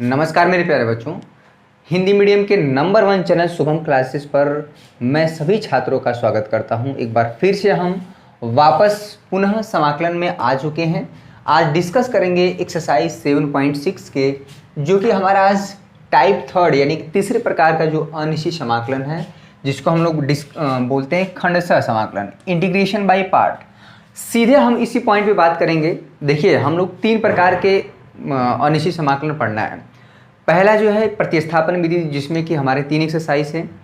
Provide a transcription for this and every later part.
नमस्कार मेरे प्यारे बच्चों, हिंदी मीडियम के नंबर 1 चैनल शुभम क्लासेस पर मैं सभी छात्रों का स्वागत करता हूं। एक बार फिर से हम वापस पुनः समाकलन में आ चुके हैं। आज डिस्कस करेंगे एक्सरसाइज 7.6 के, जो कि हमारा आज टाइप 3 यानी कि तीसरे प्रकार का जो अनिश्चित समाकलन है, जिसको हम लोग बोलते हैं खंडशः समाकलन, इंटीग्रेशन बाय पार्ट। सीधे हम इसी पॉइंट पे बात करेंगे। देखिए, हम लोग 3 प्रकार के अनिश्चित समाकलन पढ़ना है। पहला जो है प्रतिस्थापन विधि, जिसमें कि हमारे 3 एक्सरसाइज हैं।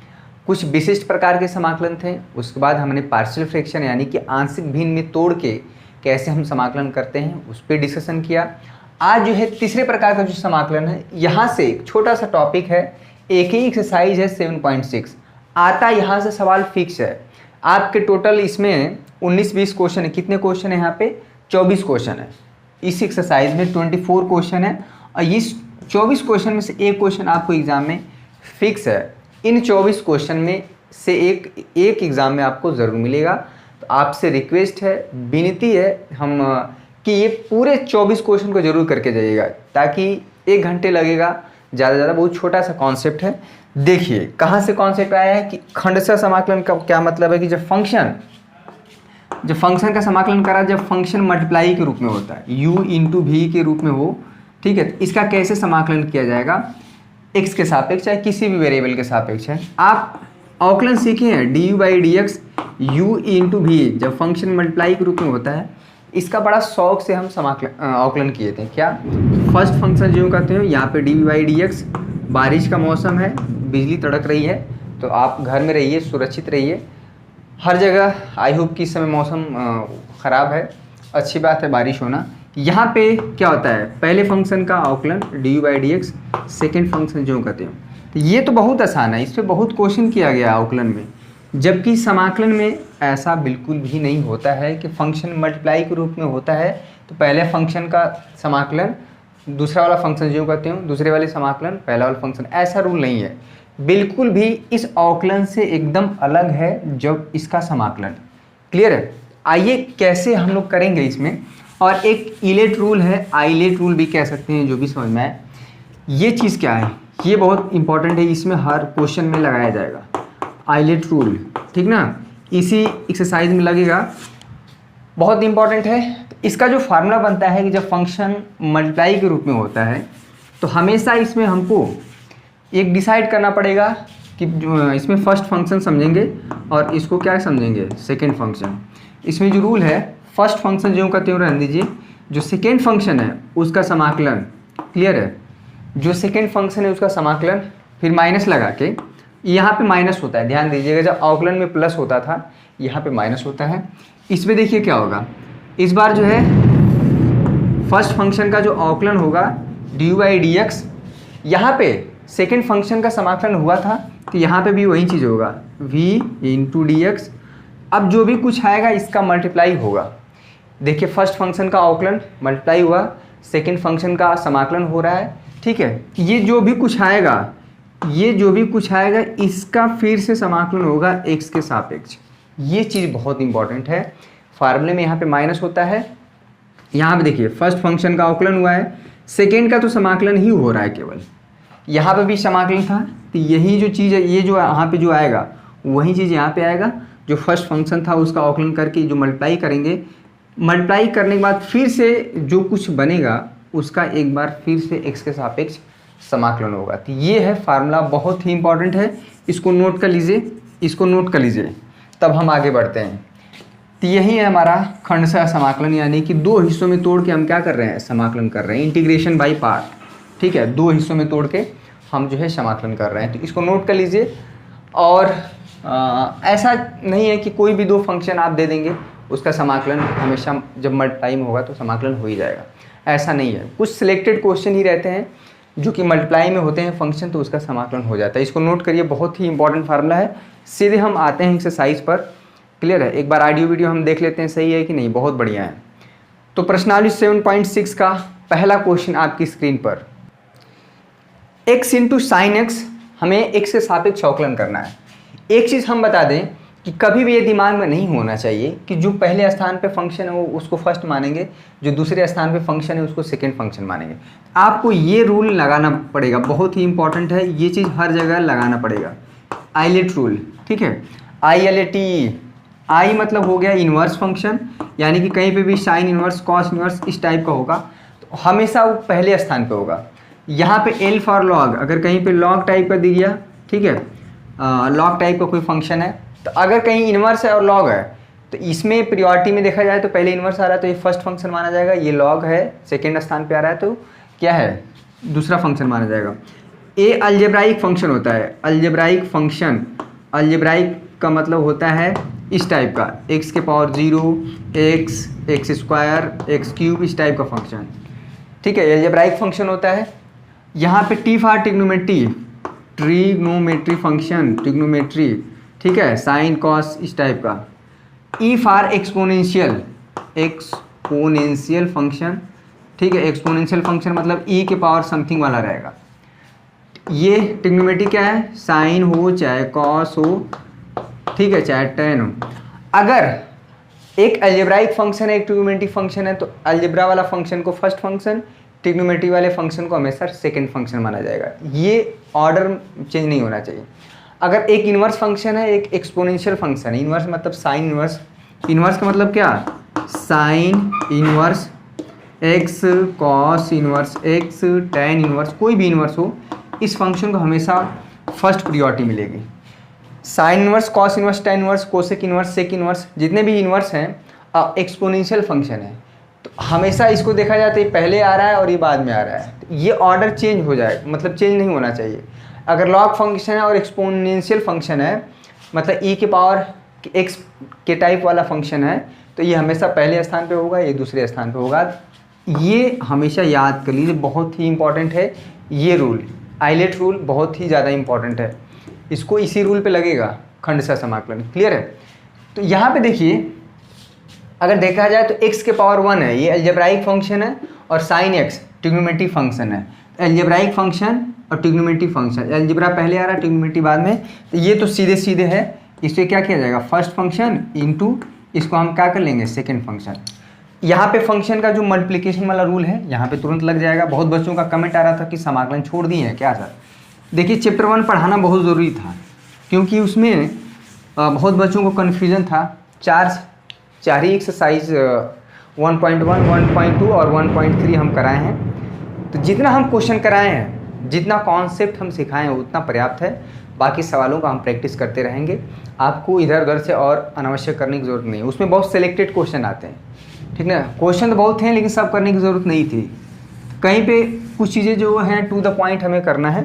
कुछ विशिष्ट प्रकार के समाकलन थे। उसके बाद हमने पार्शियल फ्रैक्शन यानी कि आंशिक भिन्न में तोड़ के कैसे हम समाकलन करते हैं, उस पर डिस्कशन किया। आज जो है तीसरे प्रकार का जो समाकलन है, यहाँ से एक छोटा सा टॉपिक है, एक ही एक्सरसाइज है 7.6 आता। यहाँ से सवाल फिक्स है आपके। टोटल इसमें 19-20 क्वेश्चन है। कितने क्वेश्चन है यहाँ पे? 24 क्वेश्चन है। इस एक्सरसाइज में 24 क्वेश्चन है और इस 24 क्वेश्चन में से एक क्वेश्चन आपको एग्जाम में फिक्स है। इन 24 क्वेश्चन में से एक एग्जाम में आपको ज़रूर मिलेगा। तो आपसे रिक्वेस्ट है, विनती है कि ये पूरे 24 क्वेश्चन को जरूर करके जाइएगा, ताकि 1 घंटे लगेगा ज़्यादा। बहुत छोटा सा कॉन्सेप्ट है। देखिए कहाँ से कॉन्सेप्ट आया है कि खंडशः समाकलन का क्या मतलब है कि जब फंक्शन का समाकलन करा, जब फंक्शन मल्टीप्लाई के रूप में होता है, u इंटू वी के रूप में हो, ठीक है, तो इसका कैसे समाकलन किया जाएगा? x के सापेक्ष चाहे किसी भी वेरिएबल के सापेक्ष है। आप अवकलन सीखे हैं, du/dx u इंटू वी, जब फंक्शन मल्टीप्लाई के रूप में होता है, इसका बड़ा शौक से हम अवकलन किए थे। क्या फर्स्ट फंक्शन जो कहते हैं, यहाँ पे du/dx, बारिश का मौसम है, बिजली तड़क रही है, तो आप घर में रहिए, सुरक्षित रहिए। हर जगह आई होप कि इस समय मौसम ख़राब है, अच्छी बात है बारिश होना। यहाँ पे क्या होता है, पहले फंक्शन का अवकलन du/dx, सेकेंड फंक्शन जो कहते हैं। तो ये तो बहुत आसान है, इस पर बहुत क्वेश्चन किया गया अवकलन में। जबकि समाकलन में ऐसा बिल्कुल भी नहीं होता है कि फंक्शन मल्टीप्लाई के रूप में होता है तो पहले फंक्शन का समाकलन दूसरा वाला फंक्शन जो कहते हैं, दूसरे वाले समाकलन पहला वाला फंक्शन, ऐसा रूल नहीं है बिल्कुल भी। इस अवकलन से एकदम अलग है जब इसका समाकलन। क्लियर है? आइए कैसे हम लोग करेंगे इसमें। और एक इलेट रूल है, आइलेट रूल भी कह सकते हैं, जो भी समझ में आए। ये चीज़ क्या है, ये बहुत इंपॉर्टेंट है, इसमें हर क्वेश्चन में लगाया जाएगा आइलेट रूल, ठीक ना। इसी एक्सरसाइज में लगेगा, बहुत इंपॉर्टेंट है। तो इसका जो फार्मूला बनता है कि जब फंक्शन मल्टीप्लाई के रूप में होता है तो हमेशा इसमें हमको एक डिसाइड करना पड़ेगा कि इसमें फर्स्ट फंक्शन समझेंगे और इसको क्या समझेंगे, सेकेंड फंक्शन। इसमें जो रूल है, फर्स्ट फंक्शन जो कहते हैं रहने दीजिए, जो सेकेंड फंक्शन है उसका समाकलन। क्लियर है? जो सेकेंड फंक्शन है उसका समाकलन, फिर माइनस लगा के, यहाँ पे माइनस होता है, ध्यान दीजिएगा। जब अवकलन में प्लस होता था, यहाँ पे माइनस होता है। इसमें देखिए क्या होगा, इस बार जो है फर्स्ट फंक्शन का जो अवकलन होगा du/dx, यहाँ पे सेकेंड फंक्शन का समाकलन हुआ था, तो यहाँ पे भी वही चीज़ होगा, v इंटू dx। अब जो भी कुछ आएगा इसका मल्टीप्लाई होगा। देखिए फर्स्ट फंक्शन का अवकलन मल्टीप्लाई हुआ, सेकेंड फंक्शन का समाकलन हो रहा है, ठीक है। ये जो भी कुछ आएगा इसका फिर से समाकलन होगा x के सापेक्ष। ये चीज़ बहुत इंपॉर्टेंट है। फार्मूले में यहाँ पे माइनस होता है, यहाँ पे देखिए फर्स्ट फंक्शन का अवकलन हुआ है, सेकेंड का तो समाकलन ही हो रहा है केवल। यहाँ पे भी समाकलन था, तो यही जो चीज़ है, ये जो यहाँ पे जो आएगा वही चीज़ यहाँ पे आएगा। जो फर्स्ट फंक्शन था उसका अवकलन करके जो मल्टीप्लाई करेंगे, मल्टीप्लाई करने के बाद फिर से जो कुछ बनेगा उसका एक बार फिर से x के सापेक्ष समाकलन होगा। तो ये है फार्मूला, बहुत ही इंपॉर्टेंट है। इसको नोट कर लीजिए, तब हम आगे बढ़ते हैं। तो यही है हमारा खंडशः समाकलन, यानी कि 2 हिस्सों में तोड़ के हम क्या कर रहे हैं, समाकलन कर रहे हैं, इंटीग्रेशन बाय पार्ट। ठीक है, 2 हिस्सों में तोड़ के हम जो है समाकलन कर रहे हैं। तो इसको नोट कर लीजिए। और ऐसा नहीं है कि कोई भी 2 फंक्शन आप दे देंगे उसका समाकलन हमेशा जब मल्टीप्लाई में होगा तो समाकलन हो ही जाएगा, ऐसा नहीं है। कुछ सिलेक्टेड क्वेश्चन ही रहते हैं जो कि मल्टीप्लाई में होते हैं फंक्शन, तो उसका समाकलन हो जाता है। इसको नोट करिए, बहुत ही इंपॉर्टेंट फार्मूला है। सीधे हम आते हैं एक्सरसाइज पर। क्लियर है? एक बार ऑडियो वीडियो हम देख लेते हैं, सही है कि नहीं, बहुत बढ़िया है। तो प्रश्नावली 7.6 का पहला क्वेश्चन आपकी स्क्रीन पर, x इंटू साइन एक्स, हमें x के सापेक्ष अवकलन करना है। एक चीज़ हम बता दें कि कभी भी ये दिमाग में नहीं होना चाहिए कि जो पहले स्थान पे फंक्शन है वो उसको फर्स्ट मानेंगे, जो दूसरे स्थान पे फंक्शन है उसको सेकंड फंक्शन मानेंगे। आपको ये रूल लगाना पड़ेगा, बहुत ही इंपॉर्टेंट है ये चीज़, हर जगह लगाना पड़ेगा। आइलेट रूल, ठीक है, ILATE। आई मतलब हो गया इन्वर्स फंक्शन, यानी कि कहीं पे भी साइन इन्वर्स, कॉस इन्वर्स इस टाइप का होगा तो हमेशा वो पहले स्थान पे होगा। यहाँ पे L फॉर लॉग, अगर कहीं पे लॉग टाइप का दिख गया, ठीक है, लॉग टाइप का कोई फंक्शन है, तो अगर कहीं इन्वर्स है और लॉग है तो इसमें प्रियोरिटी में देखा जाए तो पहले इन्वर्स आ रहा है तो ये फर्स्ट फंक्शन माना जाएगा, ये लॉग है सेकेंड स्थान पे आ रहा है तो क्या है, दूसरा फंक्शन माना जाएगा। ये अलजेब्राइक फंक्शन होता है, अलजेब्राइक फंक्शन, अलजेब्राइक का मतलब होता है इस टाइप का, x के power 0, x square, x cube, इस टाइप का फंक्शन, ठीक है, अलजेब्राइक फंक्शन होता है। यहाँ पे T for trigonometry, trigonometry function, trigonometry, ठीक है, साइन कॉस इस टाइप का। E for exponential, exponential function, ठीक है, एक्सपोनेंशियल फंक्शन मतलब e के पावर समथिंग वाला रहेगा। ये ट्रिग्नोमेट्री क्या है, साइन हो चाहे कॉस हो, ठीक है, चाहे tan हो। अगर एक अलजेब्राइक फंक्शन है, एक ट्रिग्नोमेट्री फंक्शन है, तो अलजेब्रा वाला फंक्शन को फर्स्ट फंक्शन, ट्रिग्नोमेट्री वाले फंक्शन को हमेशा सेकंड फंक्शन माना जाएगा। ये ऑर्डर चेंज नहीं होना चाहिए। अगर एक इन्वर्स फंक्शन है, एक एक्सपोनेंशियल फंक्शन है, इन्वर्स मतलब साइन इन्वर्स, इन्वर्स का मतलब क्या, sine inverse x, cos inverse x, tan inverse, कोई भी इन्वर्स हो, इस फंक्शन को हमेशा फर्स्ट प्रियोरिटी मिलेगी। Sine inverse, cos inverse, tan inverse, cosec inverse, sec inverse, जितने भी इन्वर्स हैं एक्सपोनेंशियल फंक्शन है तो हमेशा इसको देखा जाता है पहले आ रहा है और ये बाद में आ रहा है, तो ये ऑर्डर चेंज हो जाएगा, मतलब चेंज नहीं होना चाहिए। अगर लॉग फंक्शन है और एक्सपोनेंशियल फंक्शन है, मतलब e के पावर x के टाइप वाला फंक्शन है, तो ये हमेशा पहले स्थान पे होगा, ये दूसरे स्थान पे होगा। ये हमेशा याद कर लीजिए, बहुत ही इंपॉर्टेंट है ये रूल, आइलेट रूल बहुत ही ज़्यादा इंपॉर्टेंट है, इसको इसी रूल पे लगेगा खंडशः समाकलन। क्लियर है? तो यहाँ पे देखिए, अगर देखा जाए तो x के पावर 1 है, ये अलजेब्राइक फंक्शन है, और साइन x ट्रिग्नोमेट्री फंक्शन है। अलजेब्राइक फंक्शन और ट्रिग्नोमेट्री फंक्शन, अलजेब्रा पहले आ रहा है, ट्रिग्नोमेट्री बाद में, तो ये तो सीधे सीधे है, इससे क्या किया जाएगा, फर्स्ट फंक्शन इंटू इसको हम क्या कर लेंगे, सेकेंड फंक्शन। यहाँ पे फंक्शन का जो मल्टीप्लिकेशन वाला रूल है यहाँ पे तुरंत लग जाएगा। बहुत बच्चों का कमेंट आ रहा था कि समाकलन छोड़ दिए हैं क्या सर। देखिए चैप्टर 1 पढ़ाना बहुत ज़रूरी था, क्योंकि उसमें बहुत बच्चों को कन्फ्यूज़न था। चार ही एक्सरसाइज 1.1, 1.2 और 1.3 हम कराए हैं। तो जितना हम क्वेश्चन कराए हैं, जितना कॉन्सेप्ट हम सिखाए हैं उतना पर्याप्त है। बाकी सवालों का हम प्रैक्टिस करते रहेंगे। आपको इधर उधर से और अनावश्यक करने की ज़रूरत नहीं है। उसमें बहुत सिलेक्टेड क्वेश्चन आते हैं, ठीक ना। क्वेश्चन तो बहुत हैं लेकिन सब करने की ज़रूरत नहीं थी। कहीं पे कुछ चीज़ें जो हैं टू द पॉइंट हमें करना है।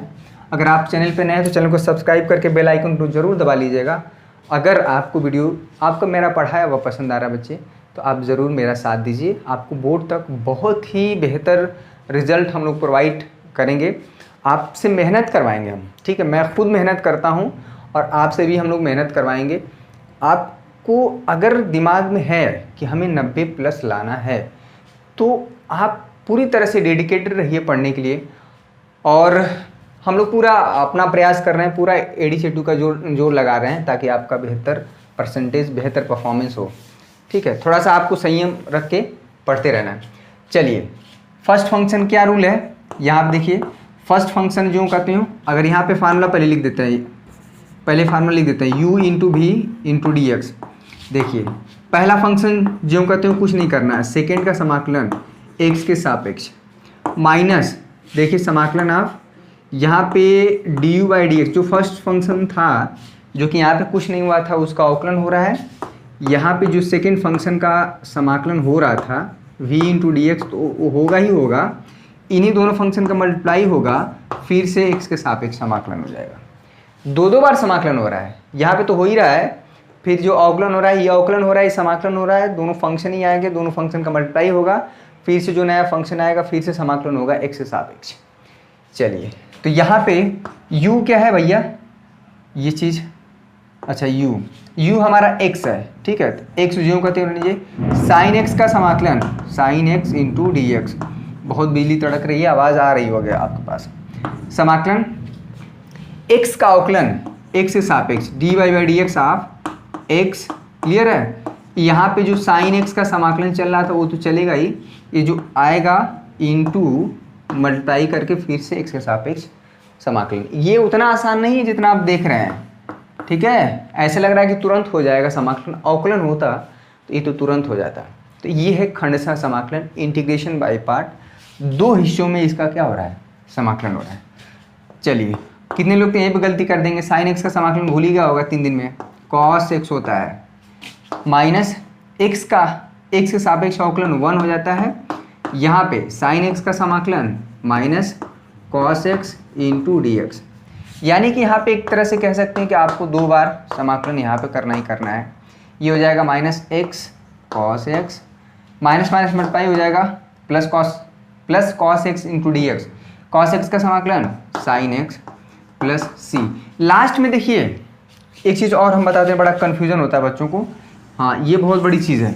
अगर आप चैनल पे नए हैं तो चैनल को सब्सक्राइब करके बेल आइकन को जरूर दबा लीजिएगा। अगर आपको वीडियो आपको मेरा पढ़ाया हुआ पसंद आ रहा है बच्चे, तो आप ज़रूर मेरा साथ दीजिए। आपको बोर्ड तक बहुत ही बेहतर रिजल्ट हम लोग प्रोवाइड करेंगे, आपसे मेहनत करवाएंगे हम, ठीक है। मैं खुद मेहनत करता हूँ और आपसे भी हम लोग मेहनत करवाएंगे। आपको अगर दिमाग में है कि हमें 90+ लाना है तो आप पूरी तरह से डेडिकेटेड रहिए पढ़ने के लिए। और हम लोग पूरा अपना प्रयास कर रहे हैं, पूरा AD/CET का जोर लगा रहे हैं ताकि आपका बेहतर परसेंटेज, बेहतर परफॉर्मेंस हो, ठीक है। थोड़ा सा आपको संयम रख के पढ़ते रहना है। चलिए, फर्स्ट फंक्शन क्या रूल है यहाँ आप देखिए। फर्स्ट फंक्शन जो कहते हो, अगर यहाँ पे फार्मूला पहले लिख देते हैं, पहले फार्मूला लिख देते हैं u into V into D X. देखिए पहला फंक्शन जो कहते हो कुछ नहीं करना है, सेकेंड का समाकलन x के सापेक्ष माइनस, देखिए समाकलन आप यहाँ पे du/dx जो फर्स्ट फंक्शन था जो कि यहाँ पे कुछ नहीं हुआ था उसका अवकलन हो रहा है। यहाँ पे जो सेकेंड फंक्शन का समाकलन हो रहा था v इंटू डी एक्स, तो वो होगा ही होगा, इन्हीं दोनों फंक्शन का मल्टीप्लाई होगा, फिर से x के सापेक्ष समाकलन हो जाएगा। दो बार समाकलन हो रहा है, यहाँ पे तो हो ही रहा है, फिर जो अवकलन हो रहा है ये अवकलन हो रहा है, ये समाकलन हो रहा है, दोनों फंक्शन ही आएंगे, दोनों फंक्शन का मल्टीप्लाई होगा, फिर से जो नया फंक्शन आएगा फिर से समाकलन होगा x के सापेक्ष। चलिए, तो यहाँ पे u क्या है भैया, ये चीज़, अच्छा u हमारा x है, ठीक है। तो x जो कहते हैं लीजिए साइन x का समाकलन, sine x into D X. बहुत बिजली तड़क रही है, आवाज़ आ रही होगी आपके पास। समाकलन x का अवकलन x के सापेक्ष dy/dx ऑफ एक्स। क्लियर है। यहाँ पे जो साइन एक्स का समाकलन चल रहा था वो तो चलेगा ही, ये जो आएगा इंटू मल्टीप्लाई करके फिर से एक्स के सापेक्ष समाकलन। ये उतना आसान नहीं है जितना आप देख रहे हैं, ठीक है। ऐसे लग रहा है कि तुरंत हो जाएगा समाकलन, अवकलन होता तो ये तो तुरंत हो जाता। तो ये है खंडशः समाकलन, इंटीग्रेशन बाय पार्ट। 2 हिस्सों में इसका क्या हो रहा है, समाकलन हो रहा है। चलिए, कितने लोग तो यहीं पे गलती कर देंगे, साइन एक्स का समाकलन भूल ही गया होगा 3 दिन में। कॉस एक्स होता है माइनस एक्स का एक्स के सापेक्ष अवकलन 1 हो जाता है। यहाँ पे साइन एक्स का समाकलन minus cos x into D x. यानी कि यहाँ पे एक तरह से कह सकते हैं कि आपको 2 बार समाकलन यहाँ पे करना ही करना है। ये हो जाएगा minus x cos x, minus minus multiply हो जाएगा plus cos x into D x. Cos x का समाकलन साइन एक्स प्लस सी। लास्ट में देखिए एक चीज़ और हम बताते हैं, बड़ा कन्फ्यूजन होता है बच्चों को। हाँ, ये बहुत बड़ी चीज़ है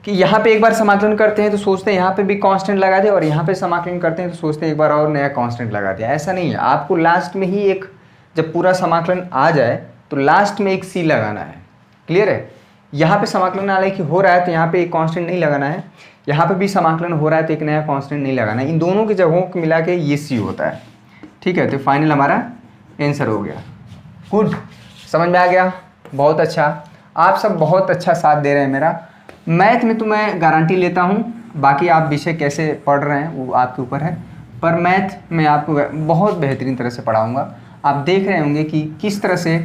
कि यहाँ पे एक बार समाकलन करते हैं तो सोचते हैं यहाँ पे भी कांस्टेंट लगा दे, और यहाँ पे समाकलन करते हैं तो सोचते हैं एक बार और नया कांस्टेंट लगा दिया। ऐसा नहीं है, आपको लास्ट में ही एक, जब पूरा समाकलन आ जाए तो लास्ट में एक सी लगाना है। क्लियर है। यहाँ पे समाकलन हालांकि हो रहा है तो यहाँ पे एक कांस्टेंट नहीं लगाना है, यहाँ पे भी समाकलन हो रहा है तो एक नया कांस्टेंट नहीं लगाना है। इन दोनों की जगहों को मिला के ये सी होता है, ठीक है। तो फाइनल हमारा आंसर हो गया। गुड, समझ में आ गया, बहुत अच्छा। आप सब बहुत अच्छा साथ दे रहे हैं मेरा। मैथ में तो मैं गारंटी लेता हूँ, बाकी आप विषय कैसे पढ़ रहे हैं वो आपके ऊपर है, पर मैथ में आपको बहुत बेहतरीन तरह से पढ़ाऊँगा। आप देख रहे होंगे कि किस तरह से,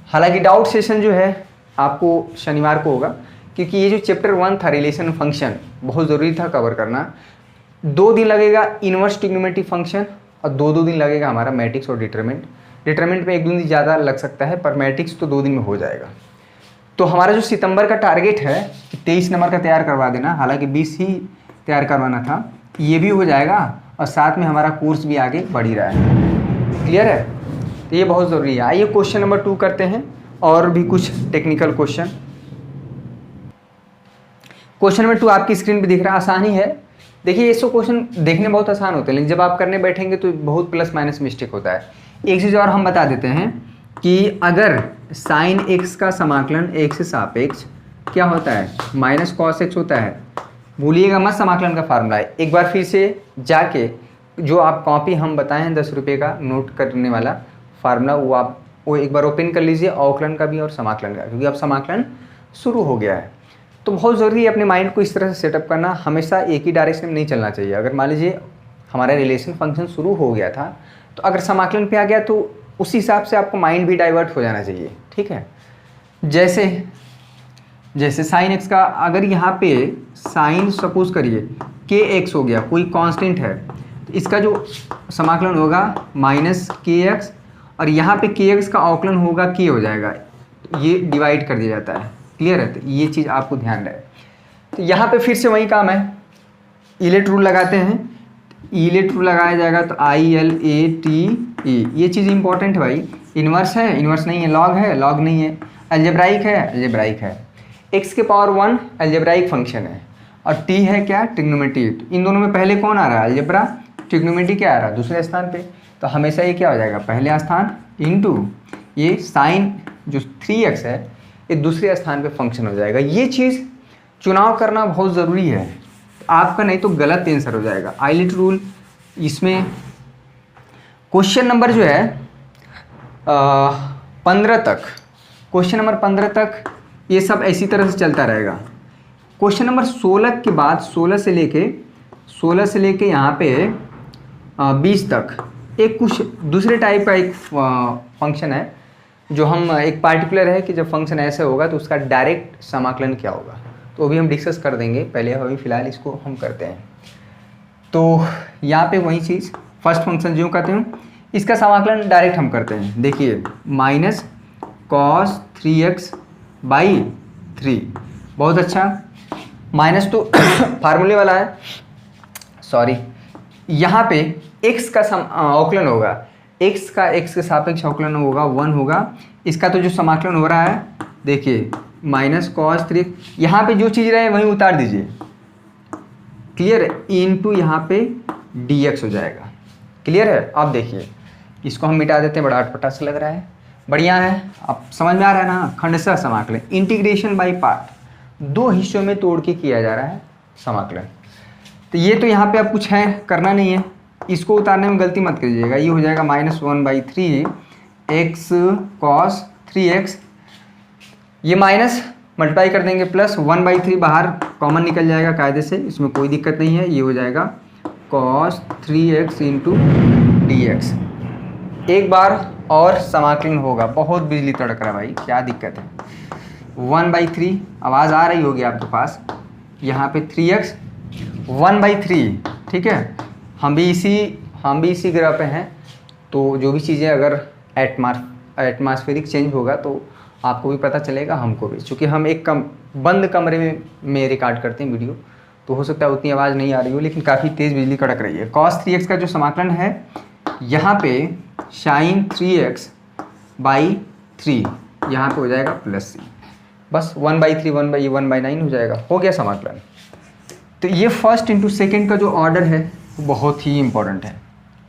हालांकि डाउट सेशन जो है आपको शनिवार को होगा, क्योंकि ये जो चैप्टर 1 था रिलेशन फंक्शन बहुत ज़रूरी था कवर करना। 2 दिन लगेगा इन्वर्स ट्रिग्नोमेट्री फंक्शन, और 2 दिन लगेगा हमारा मैट्रिक्स और डिटरमिनेंट। डिटरमिनेंट में 1-2 दिन ज़्यादा लग सकता है, पर मैट्रिक्स तो 2 दिन में हो जाएगा। तो हमारा जो सितंबर का टारगेट है कि 23 नंबर का तैयार करवा देना, हालांकि 20 ही तैयार करवाना था, ये भी हो जाएगा, और साथ में हमारा कोर्स भी आगे बढ़ ही रहा है। क्लियर है। तो ये बहुत ज़रूरी है। आइए क्वेश्चन नंबर 2 करते हैं, और भी कुछ टेक्निकल क्वेश्चन। क्वेश्चन नंबर 2 आपकी स्क्रीन पे दिख रहा है, आसान ही है। देखिए, ये सब क्वेश्चन देखने बहुत आसान होते हैं, लेकिन जब आप करने बैठेंगे तो बहुत प्लस माइनस मिस्टेक होता है। एक चीज़ और हम बता देते हैं कि अगर साइन एक्स का समाकलन एक्स से सापेक्ष क्या होता है, माइनस कॉस एक्स होता है। भूलिएगा मत समाकलन का फार्मूला है। एक बार फिर से जाके जो आप कॉपी हम बताए हैं 10 रुपये का नोट करने वाला फार्मूला, वो एक बार ओपन कर लीजिए, अवकलन का भी और समाकलन का, क्योंकि अब समाकलन शुरू हो गया है। तो बहुत ज़रूरी है अपने माइंड को इस तरह से सेटअप करना, हमेशा एक ही डायरेक्शन में नहीं चलना चाहिए। अगर मान लीजिए हमारा रिलेशन फंक्शन शुरू हो गया था, तो अगर समाकलन पे आ गया तो उस हिसाब से आपको माइंड भी डाइवर्ट हो जाना चाहिए, ठीक है। जैसे साइन एक्स का, अगर यहाँ पे साइन सपोज करिए के एक्स हो गया, कोई कांस्टेंट है, तो इसका जो समाकलन होगा माइनस के एक्स, और यहाँ पे के एक्स का अवकलन होगा के हो जाएगा, ये डिवाइड कर दिया जाता है। क्लियर है। तो ये चीज़ आपको ध्यान रहे। तो यहाँ पे फिर से वही काम है, इलेट रूल लगाते हैं। इलेट रूल लगाया जाएगा तो ILATE, ये चीज़ इंपॉर्टेंट है भाई। इन्वर्स है, इन्वर्स नहीं है, लॉग है, लॉग नहीं है, अलजेब्राइक है, अलजेब्राइक है। x के पावर 1 अलजेब्राइक फंक्शन है, और t है क्या, ट्रिग्नोमेट्री। तो इन दोनों में पहले कौन आ रहा है, अलजेब्रा। ट्रिग्नोमेट्री क्या आ रहा है, दूसरे स्थान पे। तो हमेशा ये क्या हो जाएगा, पहले स्थान इंटू ये साइन जो 3x है, ये दूसरे स्थान पे फंक्शन हो जाएगा। ये चीज़ चुनाव करना बहुत ज़रूरी है, आपका नहीं तो गलत आंसर हो जाएगा। आइलेट रूल इसमें क्वेश्चन नंबर जो है 15 तक, क्वेश्चन नंबर 15 तक ये सब इसी तरह से चलता रहेगा। क्वेश्चन नंबर 16 के बाद 16 से लेके यहाँ पे 20 तक एक कुछ दूसरे टाइप का एक फंक्शन है, जो हम एक पार्टिकुलर है कि जब फंक्शन ऐसे होगा तो उसका डायरेक्ट समाकलन क्या होगा, तो अभी हम डिस्कस कर देंगे। पहले अभी फ़िलहाल इसको हम करते हैं। तो यहाँ पे वही चीज़, फर्स्ट फंक्शन जो कहते हैं इसका समाकलन डायरेक्ट हम करते हैं। देखिए माइनस कॉस 3x/3, बहुत अच्छा। माइनस तो फार्मूले वाला है, सॉरी। यहाँ पे x का अवकलन होगा, x का x के सापेक्ष अवकलन होगा 1 होगा। इसका तो जो समाकलन हो रहा है देखिए माइनस कॉस 3, यहाँ पे जो चीज़ रहे वहीं उतार दीजिए। क्लियर है। इनटू यहाँ पे dx हो जाएगा। क्लियर है। अब देखिए इसको हम मिटा देते हैं, बड़ा अटपटा सा लग रहा है। बढ़िया है, अब समझ में आ रहा है ना। खंडशः समाकलन, इंटीग्रेशन बाय पार्ट, दो हिस्सों में तोड़ के किया जा रहा है समाकलन। तो ये तो यहाँ पे अब कुछ है करना नहीं है, इसको उतारने में गलती मत कीजिएगा। ये हो जाएगा -1/3 x cos 3x, ये माइनस मल्टीप्लाई कर देंगे प्लस 1/3 बाहर कॉमन निकल जाएगा कायदे से, इसमें कोई दिक्कत नहीं है। ये हो जाएगा cos 3x इंटू dx। एक बार और समाकलन होगा, बहुत बिजली तड़क रहा है भाई, क्या दिक्कत है। 1/3 आवाज़ आ रही होगी आपके पास, यहाँ पे 3x 1/3, ठीक है। हम भी इसी ग्रह पे हैं, तो जो भी चीज़ें अगर एटमॉस्फेरिक चेंज होगा तो आपको भी पता चलेगा, हमको भी, क्योंकि हम एक बंद कमरे में रिकॉर्ड करते हैं वीडियो, तो हो सकता है उतनी आवाज़ नहीं आ रही हो, लेकिन काफ़ी तेज़ बिजली कड़क रही है। cos 3x का जो समाकलन है, यहाँ पे sin 3x/3 यहाँ पे हो जाएगा प्लस c, बस 1/3 1/9 हो जाएगा, हो गया समाकलन। तो ये फर्स्ट इंटू सेकेंड का जो ऑर्डर है वो बहुत ही इंपॉर्टेंट है,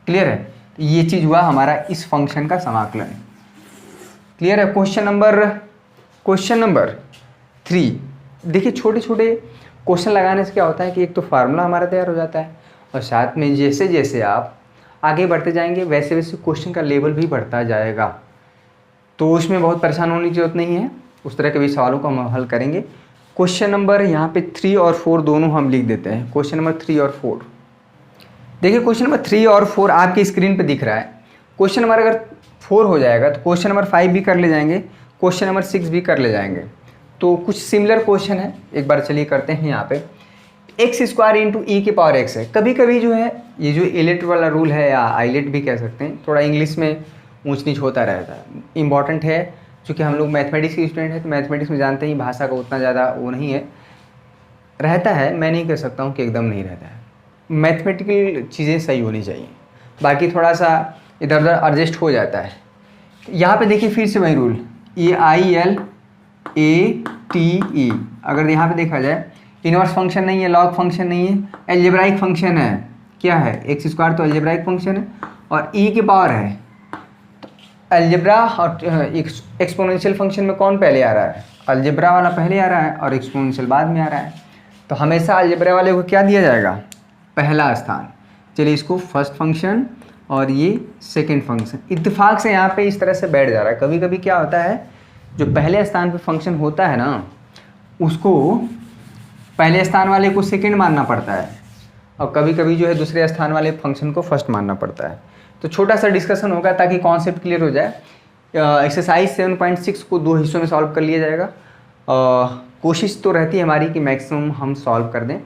क्लियर है। तो ये चीज़ हुआ हमारा इस फंक्शन का समाकलन, क्लियर है। क्वेश्चन नंबर 3, देखिए छोटे छोटे क्वेश्चन लगाने से क्या होता है कि एक तो फार्मूला हमारा तैयार हो जाता है, और साथ में जैसे जैसे आप आगे बढ़ते जाएंगे वैसे वैसे क्वेश्चन का लेवल भी बढ़ता जाएगा, तो उसमें बहुत परेशान होने की जरूरत नहीं है। उस तरह के भी सवालों को हम हल करेंगे। क्वेश्चन नंबर यहाँ पे 3 और 4 दोनों हम लिख देते हैं। क्वेश्चन नंबर 3 और 4, देखिए क्वेश्चन नंबर 3 और 4 आपकी स्क्रीन पे दिख रहा है। क्वेश्चन नंबर अगर 4 हो जाएगा तो क्वेश्चन नंबर 5 भी कर ले जाएंगे, क्वेश्चन नंबर 6 भी कर ले जाएंगे। तो कुछ सिमिलर क्वेश्चन है, एक बार चलिए करते हैं। यहाँ पे x² इंटू ई की पावर x है। कभी कभी जो है ये जो इलेट वाला रूल है, या आइलेट भी कह सकते हैं, थोड़ा इंग्लिश में ऊंच नीच होता रहता है, इम्पॉर्टेंट है क्योंकि हम लोग मैथमेटिक्स के स्टूडेंट हैं, तो मैथमेटिक्स में जानते ही भाषा का उतना ज़्यादा वो नहीं है, रहता है, मैं नहीं कह सकता हूँ कि एकदम नहीं रहता है। मैथमेटिकल चीज़ें सही होनी चाहिए, बाकी थोड़ा सा इधर उधर एडजस्ट हो जाता है। यहाँ पे देखिए फिर से वही रूल, ये ILATE, अगर यहाँ पे देखा जाए इनवर्स फंक्शन नहीं है, लॉग फंक्शन नहीं है, अलजेब्राइक फंक्शन है। क्या है, x² तो अलजेब्राइक फंक्शन है, और e की पावर है। तो अलजेब्रा और एक्सपोनेंशियल फंक्शन में कौन पहले आ रहा है, अलजेब्रा वाला पहले आ रहा है और एक्सपोनेंशियल बाद में आ रहा है, तो हमेशा अलजेब्रा वाले को क्या दिया जाएगा, पहला स्थान। चलिए इसको फर्स्ट फंक्शन और ये सेकंड फंक्शन, इत्तेफाक से यहाँ पे इस तरह से बैठ जा रहा है। कभी कभी क्या होता है, जो पहले स्थान पे फंक्शन होता है ना, उसको पहले स्थान वाले को सेकंड मानना पड़ता है, और कभी कभी जो है दूसरे स्थान वाले फंक्शन को फर्स्ट मानना पड़ता है। तो छोटा सा डिस्कशन होगा ताकि कॉन्सेप्ट क्लियर हो जाए। एक्सरसाइज 7.6 को 2 हिस्सों में सॉल्व कर लिया जाएगा। कोशिश तो रहती है हमारी कि मैक्सिमम हम सॉल्व कर दें,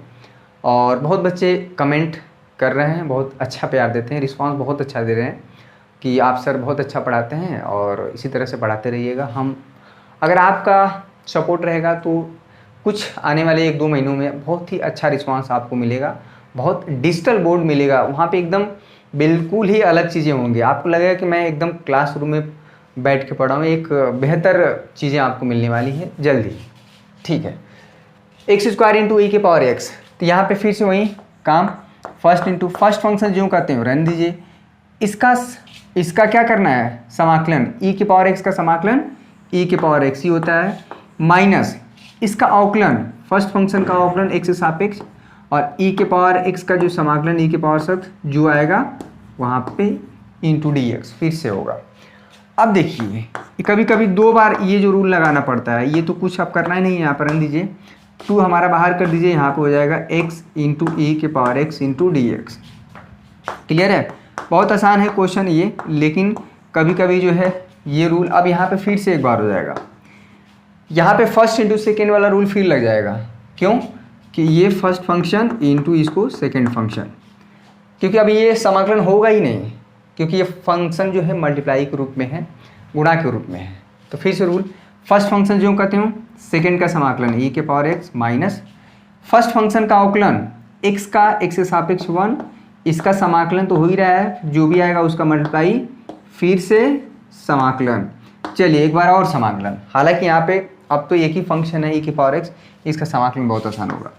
और बहुत बच्चे कमेंट कर रहे हैं, बहुत अच्छा प्यार देते हैं, रिस्पांस बहुत अच्छा दे रहे हैं कि आप सर बहुत अच्छा पढ़ाते हैं और इसी तरह से पढ़ाते रहिएगा। हम अगर आपका सपोर्ट रहेगा तो कुछ आने वाले 1-2 महीनों में बहुत ही अच्छा रिस्पांस आपको मिलेगा, बहुत डिजिटल बोर्ड मिलेगा, वहाँ पे एकदम बिल्कुल ही अलग चीज़ें होंगी। आपको लगेगा कि मैं एकदम क्लासरूम में बैठ के पढ़ा हूँ, एक बेहतर चीज़ें आपको मिलने वाली है जल्दी, ठीक है। x² इंटू ई की पावर x, तो यहाँ पे फिर से वही काम, फर्स्ट इंटू फर्स्ट फंक्शन जो कहते हैं रहने दीजिए। इसका क्या करना है, समाकलन, ई की पावर x का समाकलन ई की पावर x ही होता है, माइनस इसका अवकलन, फर्स्ट फंक्शन का अवकलन x के सापेक्ष, और ई के पावर x का जो समाकलन ई के पावर शब्द जो आएगा वहाँ पे इंटू dx फिर से होगा। अब देखिए कभी कभी 2 बार ये जो रूल लगाना पड़ता है, ये तो कुछ अब करना ही नहीं है, यहाँ पर रख दीजिए, 2 हमारा बाहर कर दीजिए, यहाँ पे हो जाएगा x इंटू ई के power x into dx। Clear है, बहुत आसान है क्वेश्चन ये, लेकिन कभी कभी जो है ये रूल, अब यहाँ पे फिर से एक बार हो जाएगा, यहाँ पे फर्स्ट इंटू सेकेंड वाला रूल फिर लग जाएगा। क्यों, कि ये फर्स्ट फंक्शन इंटू इसको सेकेंड फंक्शन, क्योंकि अभी ये समाकलन होगा ही नहीं, क्योंकि ये फंक्शन जो है मल्टीप्लाई के रूप में है, गुणा के रूप में है। तो फिर से रूल, फर्स्ट फंक्शन जो कहते हो सेकेंड का समाकलन ई के power x minus first function का अवकलन x का x के सापेक्ष 1, इसका समाकलन तो हो ही रहा है, जो भी आएगा उसका मल्टीप्लाई, फिर से समाकलन। चलिए एक बार और समाकलन, हालांकि यहाँ पे अब तो एक ही फंक्शन है ई की पावर x, इसका समाकलन बहुत आसान होगा,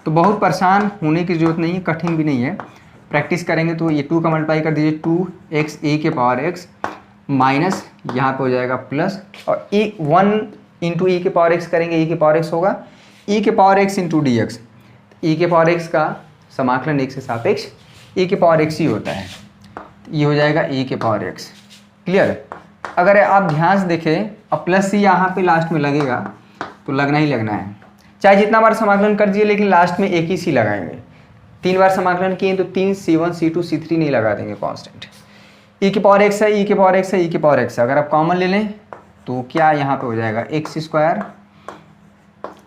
तो बहुत परेशान होने की जरूरत नहीं है, कठिन भी नहीं है, प्रैक्टिस करेंगे तो ये 2 का मल्टीप्लाई कर दीजिए, 2x ए के पावर x माइनस यहाँ पे हो जाएगा प्लस, और ई 1 इंटू ई के पावर एक्स करेंगे, ई के पावर एक्स होगा ई के power x into D x. E के पावर एक्स का समाकलन एक्स के सापेक्ष ई के पावर एक्स ही होता है, ये हो जाएगा ई के पावर एक्स। क्लियर? अगर आप ध्यान से देखें, अब प्लस सी यहाँ पे लास्ट में लगेगा तो लगना ही लगना है, चाहे जितना बार समाकलन कर दिए, लेकिन लास्ट में एक ही सी लगाएंगे। 3 बार समाकलन किए तो 3 C1 C2 C3 नहीं लगा देंगे कांस्टेंट। ई के पावर एक्स है, ई के पावर एक्स है, ई के पावर एक्स है, अगर आप कॉमन ले लें तो क्या यहाँ पे हो जाएगा x square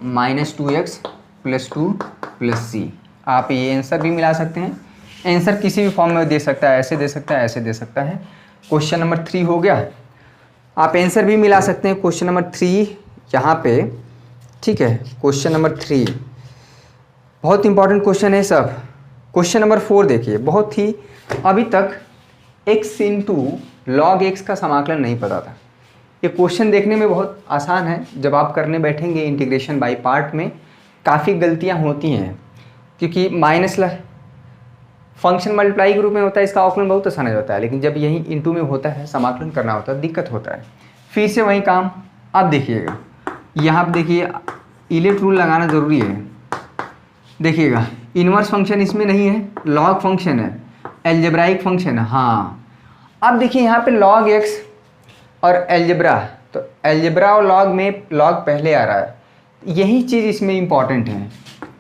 minus 2x plus 2 plus C. आप ये आंसर भी मिला सकते हैं, आंसर किसी भी फॉर्म में दे सकता है, ऐसे दे सकता है, ऐसे दे सकता है। क्वेश्चन नंबर 3 हो गया। आप आंसर भी मिला सकते हैं क्वेश्चन नंबर 3 यहाँ पे, ठीक है। क्वेश्चन नंबर 3 बहुत इंपॉर्टेंट क्वेश्चन है सब। क्वेश्चन नंबर 4 देखिए, बहुत ही अभी तक x इंटू लॉग एक्स का समाकलन नहीं पता था। ये क्वेश्चन देखने में बहुत आसान है, जब आप करने बैठेंगे इंटीग्रेशन बाय पार्ट में काफ़ी गलतियां होती हैं, क्योंकि माइनस फंक्शन मल्टीप्लाई के रूप में होता है, इसका आकलन बहुत आसान हो जाता है, लेकिन जब यही इंटू में होता है, समाकलन करना होता है, दिक्कत होता है। फिर से वही काम। अब देखिएगा, यहाँ पर देखिए इलेट रूल लगाना ज़रूरी है। देखिएगा इनवर्स फंक्शन इसमें नहीं है, लॉग फंक्शन है, एल्जेब्राइक फंक्शन है। हाँ, अब देखिए यहाँ पे लॉग एक्स और एल्जेब्रा, तो एल्जेब्रा और लॉग में लॉग पहले आ रहा है, यही चीज़ इसमें इम्पॉर्टेंट है।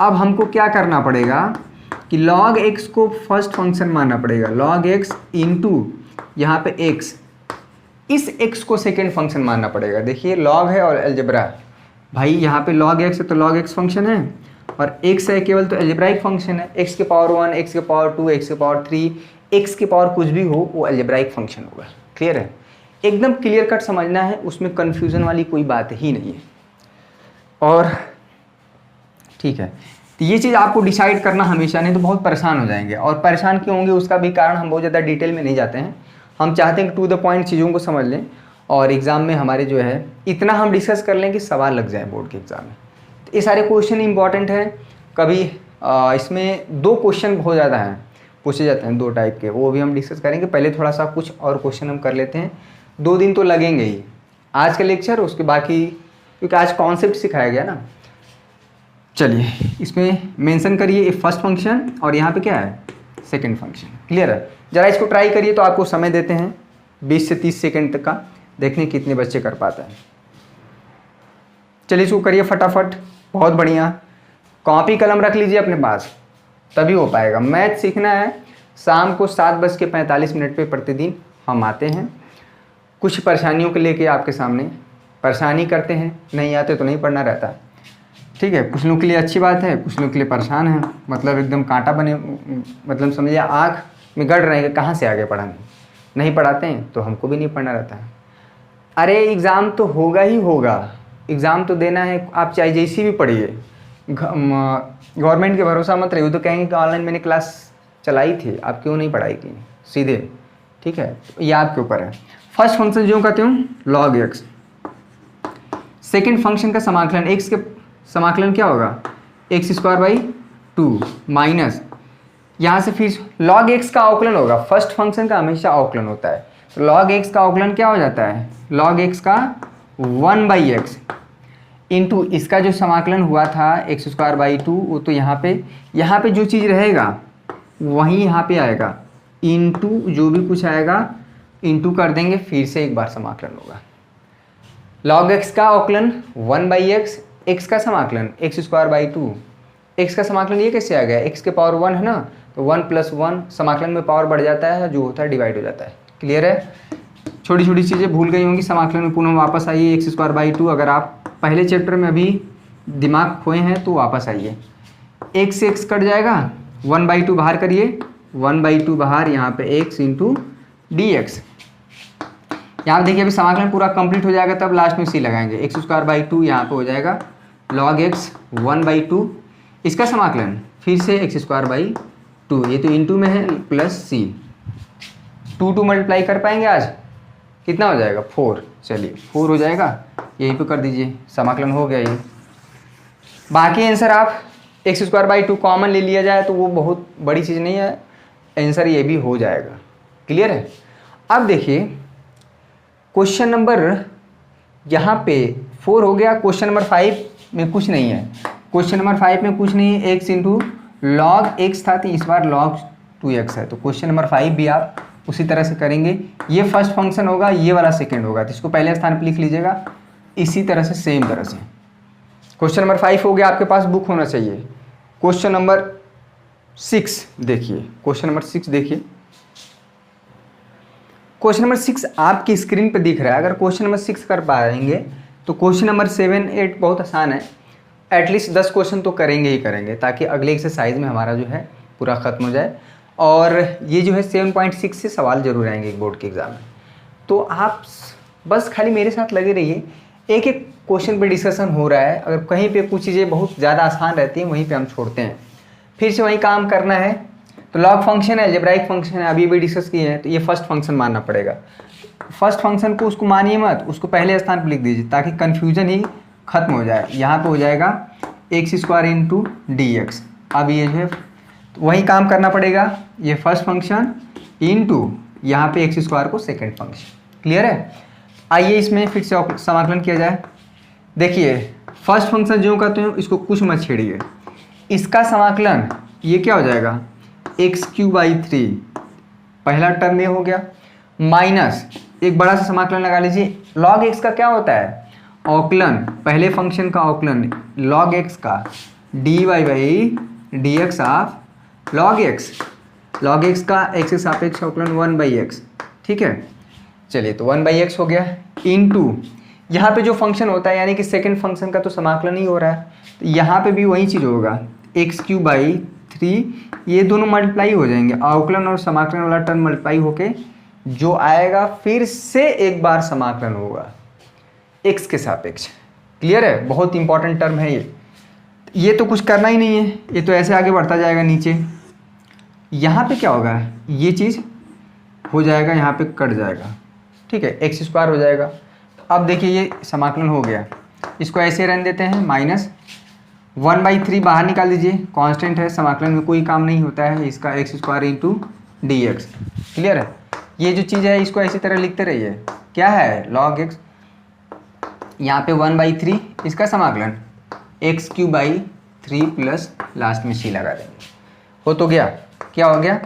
अब हमको क्या करना पड़ेगा कि लॉग एक्स को फर्स्ट फंक्शन मानना पड़ेगा, लॉग एक्स इंटू यहाँ पे एक्स, इस एक्स को सेकेंड फंक्शन मानना पड़ेगा। देखिए लॉग है और एल्जेब्रा, भाई यहाँ पे लॉग एक्स है तो लॉग एक्स फंक्शन है, और एक्स है केवल तो एल्जेब्राइक फंक्शन है। एक्स के पावर 1, एक्स के पावर 2, एक्स के पावर 3, एक्स के पावर कुछ भी हो वो एल्जेब्राइक फंक्शन होगा। क्लियर है? एकदम क्लियर कट समझना है, उसमें कन्फ्यूज़न वाली कोई बात ही नहीं है। और ठीक है, तो ये चीज़ आपको डिसाइड करना हमेशा, नहीं तो बहुत परेशान हो जाएंगे। और परेशान क्यों होंगे उसका भी कारण, हम बहुत ज़्यादा डिटेल में नहीं जाते हैं, हम चाहते हैं कि टू द पॉइंट चीज़ों को समझ लें, और एग्ज़ाम में हमारे जो है इतना हम डिस्कस कर लें कि सवाल लग जाए बोर्ड के एग्ज़ाम में। तो ये सारे क्वेश्चन इंपॉर्टेंट हैं। कभी इसमें 2 क्वेश्चन बहुत ज़्यादा हैं, पूछे जाते हैं 2 टाइप के, वो भी हम डिस्कस करेंगे। पहले थोड़ा सा कुछ और क्वेश्चन हम कर लेते हैं, 2 दिन तो लगेंगे ही आज का लेक्चर, उसके बाकी क्योंकि आज कॉन्सेप्ट सिखाया गया ना। चलिए इसमें मेंशन करिए ये फर्स्ट फंक्शन, और यहाँ पे क्या है सेकंड फंक्शन। क्लियर है? ज़रा इसको ट्राई करिए, तो आपको समय देते हैं 20 से 30 सेकंड तक का, देखने कितने बच्चे कर पाते हैं। चलिए इसको करिए फटाफट, बहुत बढ़िया। कॉपी कलम रख लीजिए अपने पास, तभी हो पाएगा। मैथ सीखना है, शाम को 7:45 पे प्रतिदिन हम आते हैं, कुछ परेशानियों को लेके आपके सामने परेशानी करते हैं। नहीं आते तो नहीं पढ़ना रहता, ठीक है। कुछ लोगों के लिए अच्छी बात है, कुछ लोगों के लिए परेशान है, मतलब एकदम कांटा बने, मतलब समझिए आँख में गड़ रहे हैं, कहाँ से आगे पढ़ाने। नहीं पढ़ाते हैं तो हमको भी नहीं पढ़ना रहता है। अरे एग्ज़ाम तो होगा ही होगा, एग्ज़ाम तो देना है, आप चाहे जैसी भी पढ़िए, गवर्नमेंट के भरोसा मत रहिए। तो कहेंगे कि ऑनलाइन मैंने क्लास चलाई थी, आप क्यों नहीं पढ़ाई थी सीधे, ठीक है, ये आपके ऊपर है। फर्स्ट फंक्शन जो कहते हूँ लॉग एक्स, सेकेंड फंक्शन का समाकलन, एक्स के समाकलन क्या होगा एक्स स्क्वायर बाई 2 माइनस, यहाँ से फिर लॉग एक्स का अवकलन होगा। फर्स्ट फंक्शन का हमेशा अवकलन होता है, तो लॉग एक्स का अवकलन क्या हो जाता है, लॉग एक्स का 1/x इंटू इसका जो समाकलन हुआ था एक्स स्क्वायर बाई 2, वो तो यहाँ पे जो चीज़ रहेगा वहीं यहाँ पे आएगा, इंटू जो भी कुछ आएगा इंटू कर देंगे, फिर से एक बार समाकलन होगा। लॉग एक्स का अवकलन 1/x, एक्स का समाकलन एक्स स्क्वायर बाई 2, एक्स का समाकलन ये कैसे आ गया, एक्स के पावर 1 है ना, तो 1 + 1 समाकलन में पावर बढ़ जाता है, जो होता है डिवाइड हो जाता है। क्लियर है? छोटी छोटी चीज़ें भूल गई होंगी, समाकलन में पुनः वापस आइए एक्स स्क्वायर बाई 2। अगर आप पहले चैप्टर में अभी दिमाग खोए हैं तो वापस आइए, एक्स से एक्स कट जाएगा, 1/2 बाहर करिए, 1/2 बाहर, यहाँ पे x इंटू डी एक्स। यहाँ देखिए अभी समाकलन पूरा कंप्लीट हो जाएगा, तब लास्ट में c लगाएंगे, एक्स स्क्वायर बाई 2 यहाँ पे हो जाएगा log x 1/2, इसका समाकलन फिर से एक्स स्क्वायर बाई 2, ये तो इंटू में है, प्लस c, 2 मल्टीप्लाई कर पाएंगे आज, कितना हो जाएगा 4, चलिए 4 हो जाएगा, यहीं पे कर दीजिए, समाकलन हो गया ये। बाकी आंसर आप एक्स स्क्वायर बाई 2 कॉमन ले लिया जाए तो वो बहुत बड़ी चीज़ नहीं है, आंसर ये भी हो जाएगा। क्लियर है? अब देखिए क्वेश्चन नंबर यहाँ पे 4 हो गया। क्वेश्चन नंबर 5 में कुछ नहीं है, क्वेश्चन नंबर 5 में कुछ नहीं है, x इंटू लॉग एक्स था तो इस बार लॉग 2x है। तो क्वेश्चन नंबर 5 भी आप उसी तरह से करेंगे। ये फर्स्ट फंक्शन होगा, ये वाला सेकंड होगा, तो इसको पहले स्थान पर लिख लीजिएगा इसी तरह से, सेम तरह से। क्वेश्चन नंबर 5 हो गया, आपके पास बुक होना चाहिए। क्वेश्चन नंबर 6 देखिए, क्वेश्चन नंबर 6 देखिए। क्वेश्चन नंबर 6 आपकी स्क्रीन पे दिख रहा है। अगर क्वेश्चन नंबर 6 कर पाएंगे तो क्वेश्चन नंबर 7, 8 बहुत आसान है। एटलीस्ट 10 क्वेश्चन तो करेंगे ही करेंगे, ताकि अगले एक्सरसाइज में हमारा जो है पूरा ख़त्म हो जाए। और ये जो है 7.6 से सवाल जरूर आएंगे बोर्ड के एग्ज़ाम में। तो आप बस खाली मेरे साथ लगे रहिए, एक एक क्वेश्चन पे डिस्कशन हो रहा है। अगर कहीं पे कुछ चीज़ें बहुत ज़्यादा आसान रहती हैं, वहीं पे हम छोड़ते हैं, फिर से वही काम करना है। तो लॉग फंक्शन है, अलजेब्राइक फंक्शन है, अभी भी डिस्कस किए हैं, तो ये फर्स्ट फंक्शन मानना पड़ेगा। फर्स्ट फंक्शन को उसको मानिए मत, उसको पहले स्थान पर लिख दीजिए ताकि कन्फ्यूजन ही खत्म हो जाए। यहाँ पे हो जाएगा x² इंटू dx। अब ये जो है तो वही काम करना पड़ेगा, ये फर्स्ट फंक्शन इंटू यहाँ पे x² को सेकेंड फंक्शन। क्लियर है? आइए इसमें फिर से समाकलन किया जाए। देखिए फर्स्ट फंक्शन जो कहते हैं इसको कुछ मत छेड़िए, इसका समाकलन ये क्या हो जाएगा x³ पहला टर्म ये हो गया, माइनस एक बड़ा सा समाकलन लगा लीजिए। log x का क्या होता है औकलन, पहले फंक्शन का औकलन log x का dy/dx of log x, log x का x के सापेक्ष औकलन 1/x। ठीक है, चलिए तो 1/x हो गया इनटू यहाँ पे जो फंक्शन होता है यानी कि सेकंड फंक्शन का तो समाकलन ही हो रहा है, तो यहाँ पे भी वही चीज़ होगा x³/3, ये दोनों मल्टीप्लाई हो जाएंगे, अवकलन और समाकलन वाला टर्म मल्टीप्लाई होके जो आएगा फिर से एक बार समाकलन होगा x के सापेक्ष। क्लियर है? बहुत इंपॉर्टेंट टर्म है ये तो कुछ करना ही नहीं है, ये तो ऐसे आगे बढ़ता जाएगा नीचे। यहाँ पे क्या होगा, ये चीज़ हो जाएगा, यहाँ पे कट जाएगा। ठीक है, x² हो जाएगा। अब देखिए ये समाकलन हो गया, इसको ऐसे रहने देते हैं, माइनस 1/3 बाहर निकाल दीजिए, कांस्टेंट है, समाकलन में कोई काम नहीं होता है, इसका x² इंटू dx। क्लियर है? ये जो चीज़ है इसको ऐसी तरह लिखते रहिए, क्या है log x, यहाँ पे 1/3 इसका समाकलन x³ प्लस लास्ट में c लगा देंगे। हो तो गया, क्या हो गया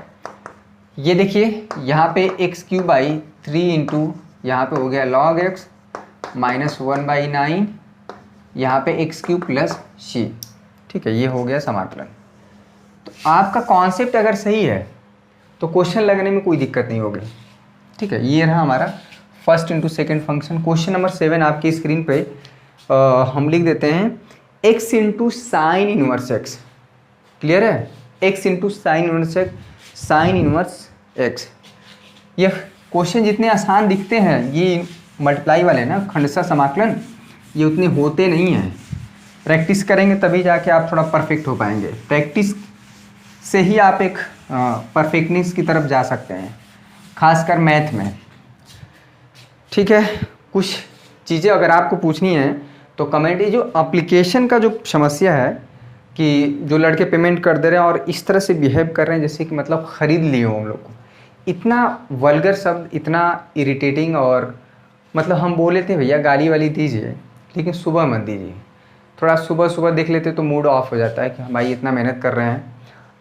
ये देखिए, यहाँ पे x³ इंटू यहाँ पे हो गया log x माइनस 1/9, यहाँ पे x³ प्लस c। ठीक है, ये हो गया समाकलन। तो आपका कॉन्सेप्ट अगर सही है तो क्वेश्चन लगने में कोई दिक्कत नहीं होगी। ठीक है, ये रहा हमारा first into second function. Question number 7 आपकी स्क्रीन पे हम लिख देते हैं x into sine inverse x। Clear है? x into sine inverse x, sine inverse x। ये क्वेश्चन जितने आसान दिखते हैं, ये मल्टीप्लाई वाले ना खंडशः समाकलन, ये उतने होते नहीं हैं। प्रैक्टिस करेंगे तभी जाके आप थोड़ा परफेक्ट हो पाएंगे। प्रैक्टिस से ही आप एक परफेक्टनेस की तरफ जा सकते हैं, खासकर मैथ में। ठीक है, कुछ चीज़ें अगर आपको पूछनी है तो कमेंट। ये जो एप्लीकेशन का जो समस्या है कि जो लड़के पेमेंट कर दे रहे हैं और इस तरह से बिहेव कर रहे हैं जैसे कि मतलब ख़रीद लिए हो हम लोग को, इतना वल्गर शब्द, इतना इरिटेटिंग, और मतलब हम बोले थे भैया गाली वाली दीजिए लेकिन सुबह मत दीजिए। थोड़ा सुबह सुबह देख लेते तो मूड ऑफ हो जाता है कि भाई इतना मेहनत कर रहे हैं।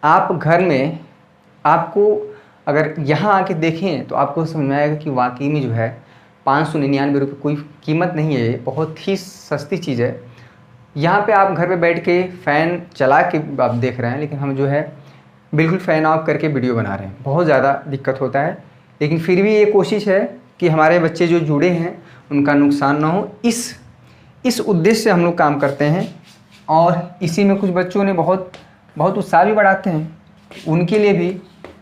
आप घर में, आपको अगर यहाँ आके देखें तो आपको समझ में आएगा कि वाकई में जो है 599 रुपये कोई कीमत नहीं है, ये बहुत ही सस्ती चीज़ है। यहाँ पे आप घर पे बैठ के फ़ैन चला के आप देख रहे हैं, लेकिन हम जो है बिल्कुल फ़ैन ऑफ करके वीडियो बना रहे हैं। बहुत ज़्यादा दिक्कत होता है, लेकिन फिर भी ये कोशिश है कि हमारे बच्चे जो जुड़े हैं उनका नुकसान ना हो, इस उद्देश्य से हम लोग काम करते हैं। और इसी में कुछ बच्चों ने बहुत उत्साह भी बढ़ाते हैं, उनके लिए भी।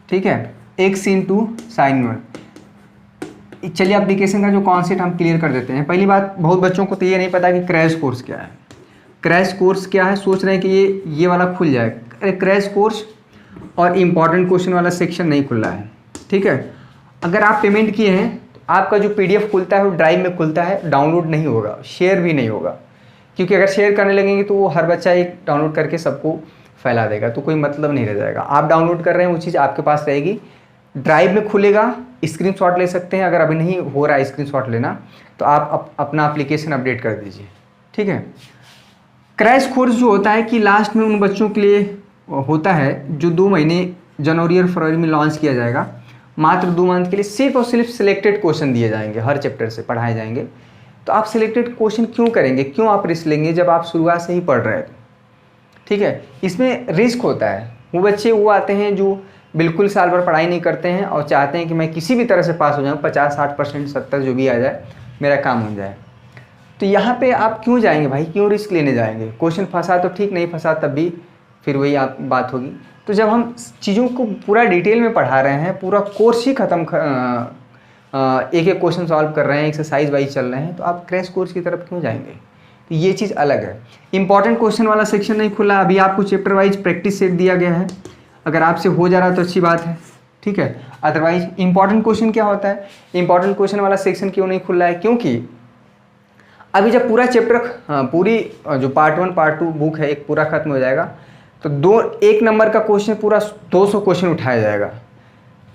ठीक है, x इंटू साइन 1। चलिए एप्लीकेशन का जो कॉन्सेप्ट हम क्लियर कर देते हैं। पहली बात, बहुत बच्चों को तो ये नहीं पता कि क्रैश कोर्स क्या है। क्रैश कोर्स क्या है, सोच रहे हैं कि ये वाला खुल जाए। अरे क्रैश कोर्स और इम्पॉर्टेंट क्वेश्चन वाला सेक्शन नहीं खुल रहा है। ठीक है, अगर आप पेमेंट किए हैं तो आपका जो PDF खुलता है वो ड्राइव में खुलता है, डाउनलोड नहीं होगा, शेयर भी नहीं होगा। क्योंकि अगर शेयर करने लगेंगे तो वो हर बच्चा एक डाउनलोड करके सबको फैला देगा, तो कोई मतलब नहीं रह जाएगा। आप डाउनलोड कर रहे हैं वो चीज़ आपके पास रहेगी, ड्राइव में खुलेगा स्क्रीनशॉट ले सकते हैं। अगर अभी नहीं हो रहा है स्क्रीनशॉट लेना तो आप अपना एप्लीकेशन अपडेट कर दीजिए, ठीक है। क्रैश कोर्स जो होता है कि लास्ट में उन बच्चों के लिए होता है जो 2 महीने जनवरी और फरवरी में लॉन्च किया जाएगा, मात्र 2 मंथ के लिए सिर्फ और सिर्फ सिलेक्टेड क्वेश्चन दिए जाएंगे, हर चैप्टर से पढ़ाए जाएंगे। तो आप सिलेक्टेड क्वेश्चन क्यों करेंगे, क्यों आप रिस्क लेंगे जब आप शुरुआत से ही पढ़ रहे हैं, ठीक है। इसमें रिस्क होता है। वो बच्चे वो आते हैं जो बिल्कुल साल भर पढ़ाई नहीं करते हैं और चाहते हैं कि मैं किसी भी तरह से पास हो जाऊँ, 50-60% 70 जो भी आ जाए मेरा काम हो जाए। तो यहाँ पे आप क्यों जाएंगे भाई, क्यों रिस्क लेने जाएंगे। क्वेश्चन फंसा तो ठीक, नहीं फंसा तब भी फिर वही आप बात होगी। तो जब हम चीज़ों को पूरा डिटेल में पढ़ा रहे हैं, पूरा कोर्स ही ख़त्म एक एक क्वेश्चन सॉल्व कर रहे हैं, एक्सरसाइज वाइज चल रहे हैं, तो आप क्रैश कोर्स की तरफ क्यों जाएंगे। तो ये चीज़ अलग है। इंपॉर्टेंट क्वेश्चन वाला सेक्शन नहीं खुला, अभी आपको चैप्टर वाइज प्रैक्टिस सेट दिया गया है। अगर आपसे हो जा रहा है तो अच्छी बात है, ठीक है। अदरवाइज इंपॉर्टेंट क्वेश्चन क्या होता है, इंपॉर्टेंट क्वेश्चन वाला सेक्शन क्यों नहीं खुल रहा है, क्योंकि अभी जब पूरा चैप्टर पूरी जो पार्ट 1 पार्ट 2 बुक है एक पूरा खत्म हो जाएगा तो 1 नंबर का क्वेश्चन पूरा 200 क्वेश्चन उठाया जाएगा,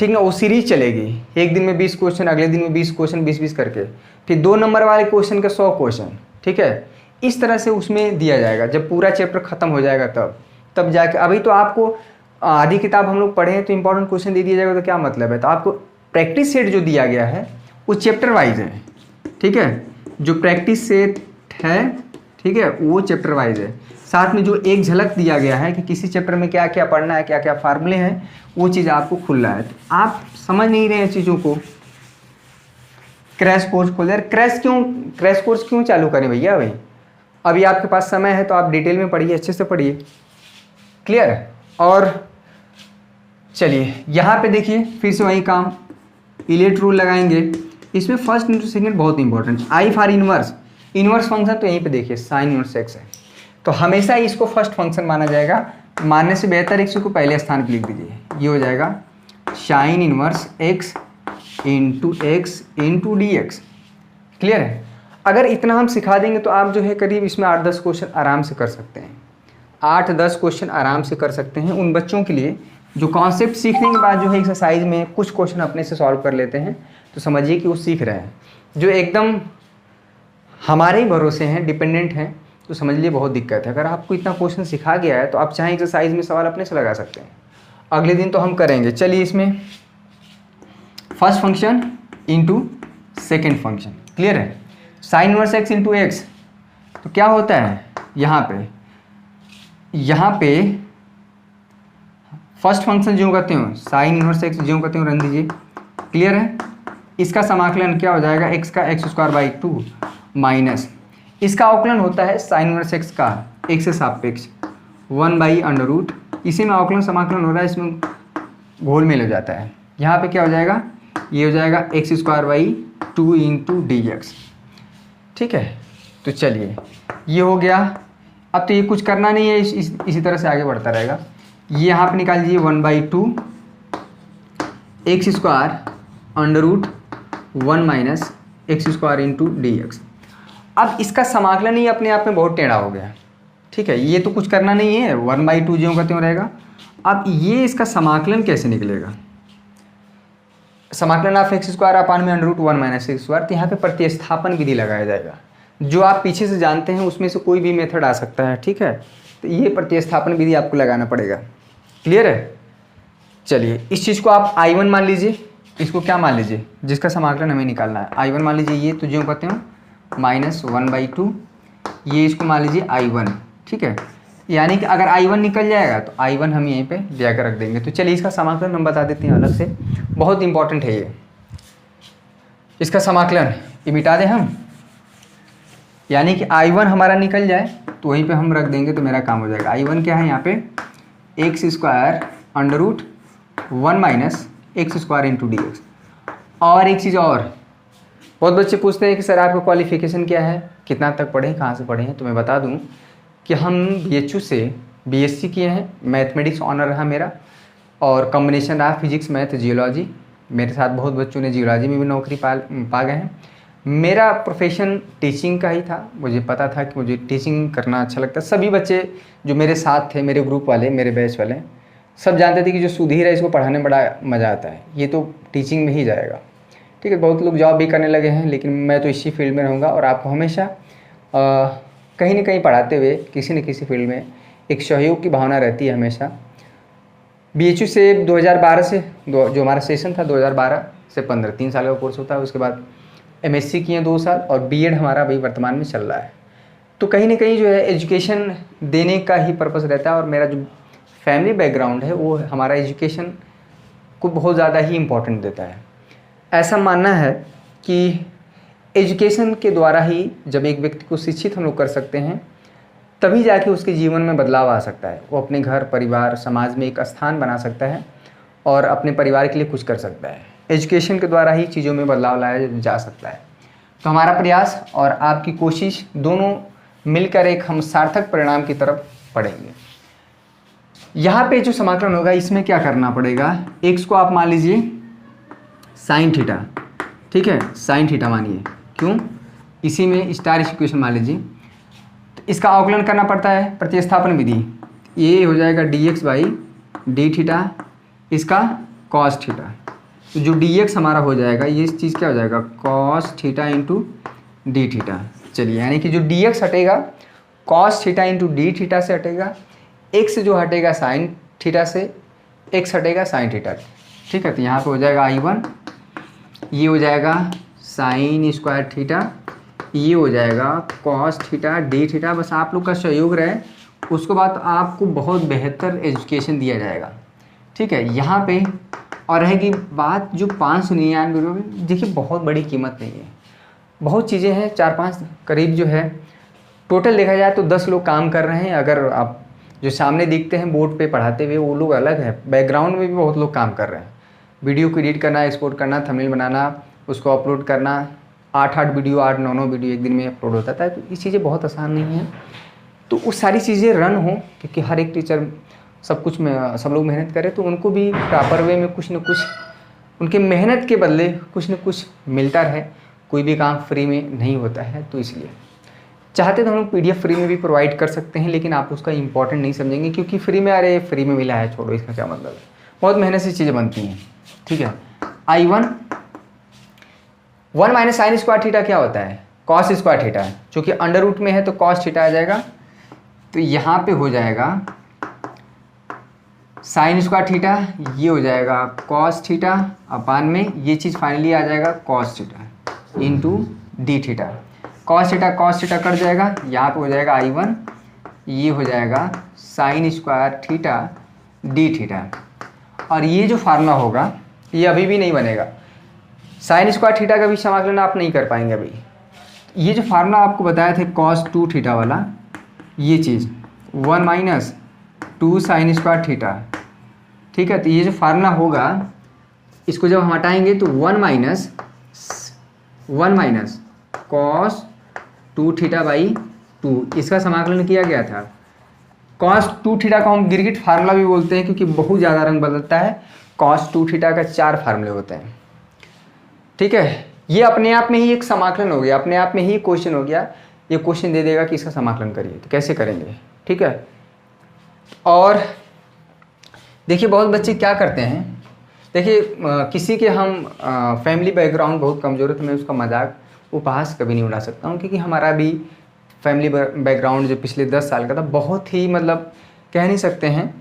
ठीक ना। वो सीरीज चलेगी, एक दिन में 20 क्वेश्चन, अगले दिन में 20 क्वेश्चन, 20-20 करके, फिर 2 नंबर वाले क्वेश्चन का 100 क्वेश्चन, ठीक है। इस तरह से उसमें दिया जाएगा। जब पूरा चैप्टर खत्म हो जाएगा तब जाके, अभी तो आपको आधी किताब हम लोग पढ़े हैं तो इंपॉर्टेंट क्वेश्चन दे दिया जाएगा, तो क्या मतलब है। तो आपको प्रैक्टिस सेट जो दिया गया है वो चैप्टर वाइज है, ठीक है। जो प्रैक्टिस सेट है, ठीक है, वो चैप्टर वाइज है। साथ में जो एक झलक दिया गया है कि किसी चैप्टर में क्या क्या पढ़ना है, क्या क्या फार्मूले हैं, वो चीज़ आपको खुल रहा है। तो आप समझ नहीं रहे हैं चीज़ों को, क्रैश कोर्स खोल रहे। क्रैश कोर्स क्यों चालू करें भैया भाई। अभी आपके पास समय है तो आप डिटेल में पढ़िए, अच्छे से पढ़िए, क्लियर है। और चलिए यहाँ पे देखिए फिर से वही काम, इलेट रूल लगाएंगे। इसमें फर्स्ट इंटू सेकेंड बहुत important, I for inverse function, तो यहीं पे देखिए साइन इनवर्स एक्स है, तो हमेशा इसको फर्स्ट फंक्शन माना जाएगा। मानने से बेहतर इसी को पहले स्थान पर लिख दीजिए, ये हो जाएगा sign inverse x into D x, clear है। अगर इतना हम सिखा देंगे तो आप जो है करीब इसमें 8-10 क्वेश्चन आराम से कर सकते हैं, 8-10 क्वेश्चन आराम से कर सकते हैं। उन बच्चों के लिए जो कॉन्सेप्ट सीखने के बाद जो है एक्सरसाइज में कुछ क्वेश्चन अपने से सॉल्व कर लेते हैं, तो समझिए कि वो सीख रहे हैं। जो एकदम हमारे ही भरोसे हैं, डिपेंडेंट हैं, तो समझ लिए बहुत दिक्कत है। अगर आपको इतना क्वेश्चन सिखा गया है तो आप चाहे एक्सरसाइज में सवाल अपने से लगा सकते हैं। अगले दिन तो हम करेंगे। चलिए इसमें first function into second function, clear है। Sine inverse x into x, तो क्या होता है यहाँ पे फर्स्ट फंक्शन जो कहते हो साइन इनवर्स एक्स जो कहते हो रन दीजिए, क्लियर है। इसका समाकलन क्या हो जाएगा, एक्स का x²/2 माइनस इसका अवकलन होता है साइन इनवर्स एक्स का एक्स से सापेक्ष 1/√। इसी में अवकलन समाकलन हो रहा है, इसमें घोल मेल हो जाता है। यहाँ पे क्या हो जाएगा, ये हो जाएगा x²/2 इंटू dx, ठीक है। तो चलिए ये हो गया। अब तो ये कुछ करना नहीं है, इसी तरह से आगे बढ़ता रहेगा। ये यहाँ पे निकाल दीजिए 1/2 x²√1 minus x² into dx। अब इसका समाकलन ही अपने आप में बहुत टेढ़ा हो गया, ठीक है। ये तो कुछ करना नहीं है, 1/2 जो कहते हो रहेगा। अब ये इसका समाकलन कैसे निकलेगा, समाकलन ऑफ x² अपान में √1 माइनस x²। तो यहाँ पे प्रतिस्थापन विधि लगाया जाएगा, जो आप पीछे से जानते हैं उसमें से कोई भी मेथड आ सकता है, ठीक है। तो ये प्रतिस्थापन विधि आपको लगाना पड़ेगा, क्लियर है। चलिए इस चीज़ को आप I1 मान लीजिए, इसको क्या मान लीजिए, जिसका समाकलन हमें निकालना है। I1 मान लीजिए, ये तो जो कहते हो -1/2, ये इसको मान लीजिए I1, ठीक है। यानी कि अगर I1 निकल जाएगा तो I1 हम यहीं पे जाकर रख देंगे। तो चलिए इसका समाकलन हम बता देते हैं अलग से, बहुत इंपॉर्टेंट है ये। इसका समाकलन ये मिटा दें हम, यानी कि I1 हमारा निकल जाए तो वहीं पे हम रख देंगे तो मेरा काम हो जाएगा। I1 क्या है यहाँ पे, x² minus x² into dx। और एक चीज़ और, बहुत बच्चे पूछते हैं कि सर आपका क्वालिफिकेशन क्या है, कितना तक पढ़े हैं, कहाँ से पढ़े हैं। तो मैं बता दूं कि हम BHU से BSc किए हैं, मैथमेटिक्स ऑनर रहा मेरा, और कॉम्बिनेशन रहा फिजिक्स मैथ जियोलॉजी। मेरे साथ बहुत बच्चों ने जियोलॉजी में भी नौकरी पा गए हैं। मेरा प्रोफेशन टीचिंग का ही था, मुझे पता था कि मुझे टीचिंग करना अच्छा लगता है। सभी बच्चे जो मेरे साथ थे, मेरे ग्रुप वाले, मेरे बैच वाले, सब जानते थे कि जो सुधीर है इसको पढ़ाने में बड़ा मज़ा आता है, ये तो टीचिंग में ही जाएगा। ठीक है, बहुत लोग जॉब भी करने लगे हैं, लेकिन मैं तो इसी फील्ड में रहूँगा और आपको हमेशा कहीं ना कहीं पढ़ाते हुए किसी न किसी फील्ड में एक सहयोग की भावना रहती है हमेशा। BHU से 2012 से जो हमारा सेशन था 2012 से 15 3 साल का कोर्स होता है। उसके बाद MSc किए 2 साल और B.Ed हमारा अभी वर्तमान में चल रहा है। तो कहीं ना कहीं जो है एजुकेशन देने का ही पर्पस रहता है और मेरा जो फैमिली बैकग्राउंड है वो हमारा एजुकेशन को बहुत ज़्यादा ही इम्पोर्टेंट देता है। ऐसा मानना है कि एजुकेशन के द्वारा ही जब एक व्यक्ति को शिक्षित हम लोग कर सकते हैं तभी जाके उसके जीवन में बदलाव आ सकता है। वो अपने घर परिवार समाज में एक स्थान बना सकता है और अपने परिवार के लिए कुछ कर सकता है। एजुकेशन के द्वारा ही चीज़ों में बदलाव लाया जा सकता है। तो हमारा प्रयास और आपकी कोशिश दोनों मिलकर एक हम सार्थक परिणाम की तरफ बढ़ेंगे। यहाँ पे जो समाकलन होगा इसमें क्या करना पड़ेगा, x को आप मान लीजिए साइन थीटा, ठीक है, साइन थीटा मानिए, क्यों, इसी में स्टार इक्वेशन मान लीजिए। तो इसका अवकलन करना पड़ता है प्रतिस्थापन विधि, ये हो जाएगा dx बाई डी थीटा, इसका कॉस थीटा। तो जो dx हमारा हो जाएगा ये चीज़ क्या हो जाएगा, cos theta into D theta. चलिए, यानी कि जो dx हटेगा cos theta into D theta से हटेगा, x जो हटेगा साइन थीटा से, x हटेगा साइन थीटा। ठीक है, तो यहाँ पे हो जाएगा I1, ये हो जाएगा साइन स्क्वायर थीटा, ये हो जाएगा कॉस थीटा डी थीटा। बस आप लोग का सहयोग रहे, उसके बाद आपको बहुत बेहतर एजुकेशन दिया जाएगा। ठीक है, यहाँ पे और रहेगी बात जो 599 रुपये, देखिए बहुत बड़ी कीमत नहीं है, बहुत चीज़ें हैं, 4-5 करीब जो है टोटल देखा जाए तो 10 लोग काम कर रहे हैं। अगर आप जो सामने दिखते हैं बोर्ड पे पढ़ाते हुए वो लोग अलग है, बैकग्राउंड में भी बहुत लोग काम कर रहे हैं। वीडियो को एडिट करना, एक्सपोर्ट करना, थंबनेल बनाना, उसको अपलोड करना, 8-8 वीडियो 8-9 वीडियो एक दिन में अपलोड होता था। तो ये चीज़ें बहुत आसान नहीं है। तो वो सारी चीज़ें रन हो, क्योंकि हर एक टीचर सब कुछ में सब लोग मेहनत करें तो उनको भी प्रॉपर वे में कुछ न कुछ उनके मेहनत के बदले कुछ न कुछ मिलता रहे। कोई भी काम फ्री में नहीं होता है, तो इसलिए चाहते तो हम लोग PDF फ्री में भी प्रोवाइड कर सकते हैं, लेकिन आप उसका इंपॉर्टेंट नहीं समझेंगे क्योंकि फ्री में, अरे फ्री में मिला है छोड़ो, इसका क्या मतलब है, बहुत मेहनत से चीज़ें बनती हैं। ठीक है, I1 1 minus sine square theta क्या होता है, कॉस स्क्वायर थीटा है, चूँकि अंडर रूट में है तो कॉस थीटा आ जाएगा। तो यहाँ पे हो जाएगा साइन स्क्वायर थीटा, ये हो जाएगा कॉस थीटा अपान में ये चीज़ फाइनली आ जाएगा cos theta into D theta. Cos theta cut जाएगा, यहाँ पे हो जाएगा I1, ये हो जाएगा sine square theta D theta. और ये जो फार्मूला होगा ये अभी भी नहीं बनेगा, साइन स्क्वायर थीटा का भी समाकलन आप नहीं कर पाएंगे अभी। ये जो फार्मूला आपको बताया थे कॉस 2 थीटा वाला, ये चीज़ 1 माइनस 2 साइन स्क्वायर थीटा। ठीक है, तो ये जो फार्मूला होगा इसको जब हम हटाएंगे तो 1 माइनस कॉस 2 थीटा बाई 2, इसका समाकलन किया गया था। कॉस 2 थीटा को हम गिरगिट फार्मूला भी बोलते हैं क्योंकि बहुत ज़्यादा रंग बदलता है। कॉस 2 थीटा का 4 फार्मूले होते हैं। ठीक है, ये अपने आप में ही एक समाकलन हो गया, अपने आप में ही क्वेश्चन हो गया। ये क्वेश्चन दे देगा कि इसका समाकलन करिए, तो कैसे करेंगे। ठीक है, और देखिए बहुत बच्चे क्या करते हैं, देखिए किसी के हम फैमिली बैकग्राउंड बहुत कमज़ोर है तो मैं उसका मजाक उपहास कभी नहीं उड़ा सकता हूँ, क्योंकि हमारा भी फैमिली बैकग्राउंड जो पिछले 10 साल का था बहुत ही मतलब कह नहीं सकते हैं।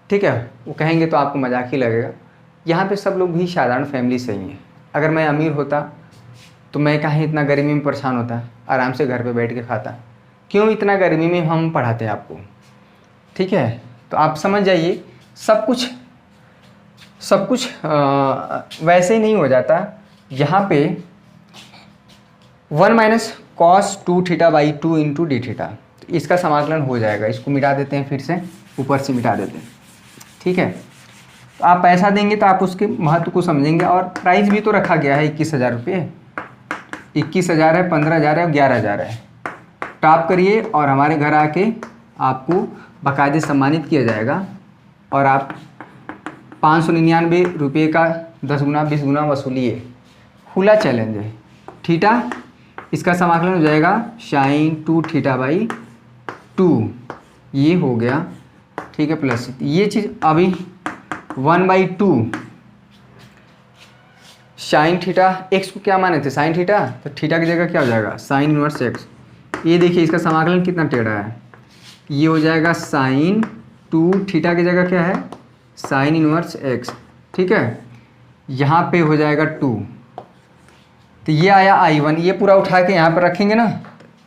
ठीक है, वो कहेंगे तो आपको मजाक ही लगेगा। यहाँ पे सब लोग भी साधारण फैमिली से ही हैं। अगर मैं अमीर होता तो मैं कहीं इतना गर्मी में परेशान होता, आराम से घर पे बैठ के खाता, क्यों इतना गर्मी में हम पढ़ाते हैं आपको। ठीक है, तो आप समझ जाइए सब कुछ वैसे ही नहीं हो जाता। यहाँ पे 1 minus cos 2 theta by 2 into D theta, तो इसका समाकलन हो जाएगा। इसको मिटा देते हैं, फिर से ऊपर से मिटा देते हैं। ठीक है, तो आप पैसा देंगे तो आप उसके महत्व को समझेंगे। और प्राइस भी तो रखा गया है 21,000 रुपये, 21,000 है, 15,000 है, 11,000 है। टॉप करिए और हमारे घर आके आपको बाकायदे सम्मानित किया जाएगा और आप 599 रुपये का 10 गुना 20 गुना वसूलिए। खुला चैलेंज है। थीटा, इसका समाकलन हो जाएगा साइन 2 थीटा बाई 2, ये हो गया ठीक है, प्लस ये चीज़ अभी 1/2 साइन थीटा, एक्स को क्या माने थे साइन थीटा, तो थीटा की जगह क्या हो जाएगा साइन इनवर्स एक्स। ये देखिए इसका समाकलन कितना टेढ़ा है, ये हो जाएगा साइन 2 थीटा की जगह क्या है साइन इनवर्स एक्स, ठीक है। यहाँ पे हो जाएगा 2, तो ये आया I1, ये पूरा उठा के यहाँ पर रखेंगे ना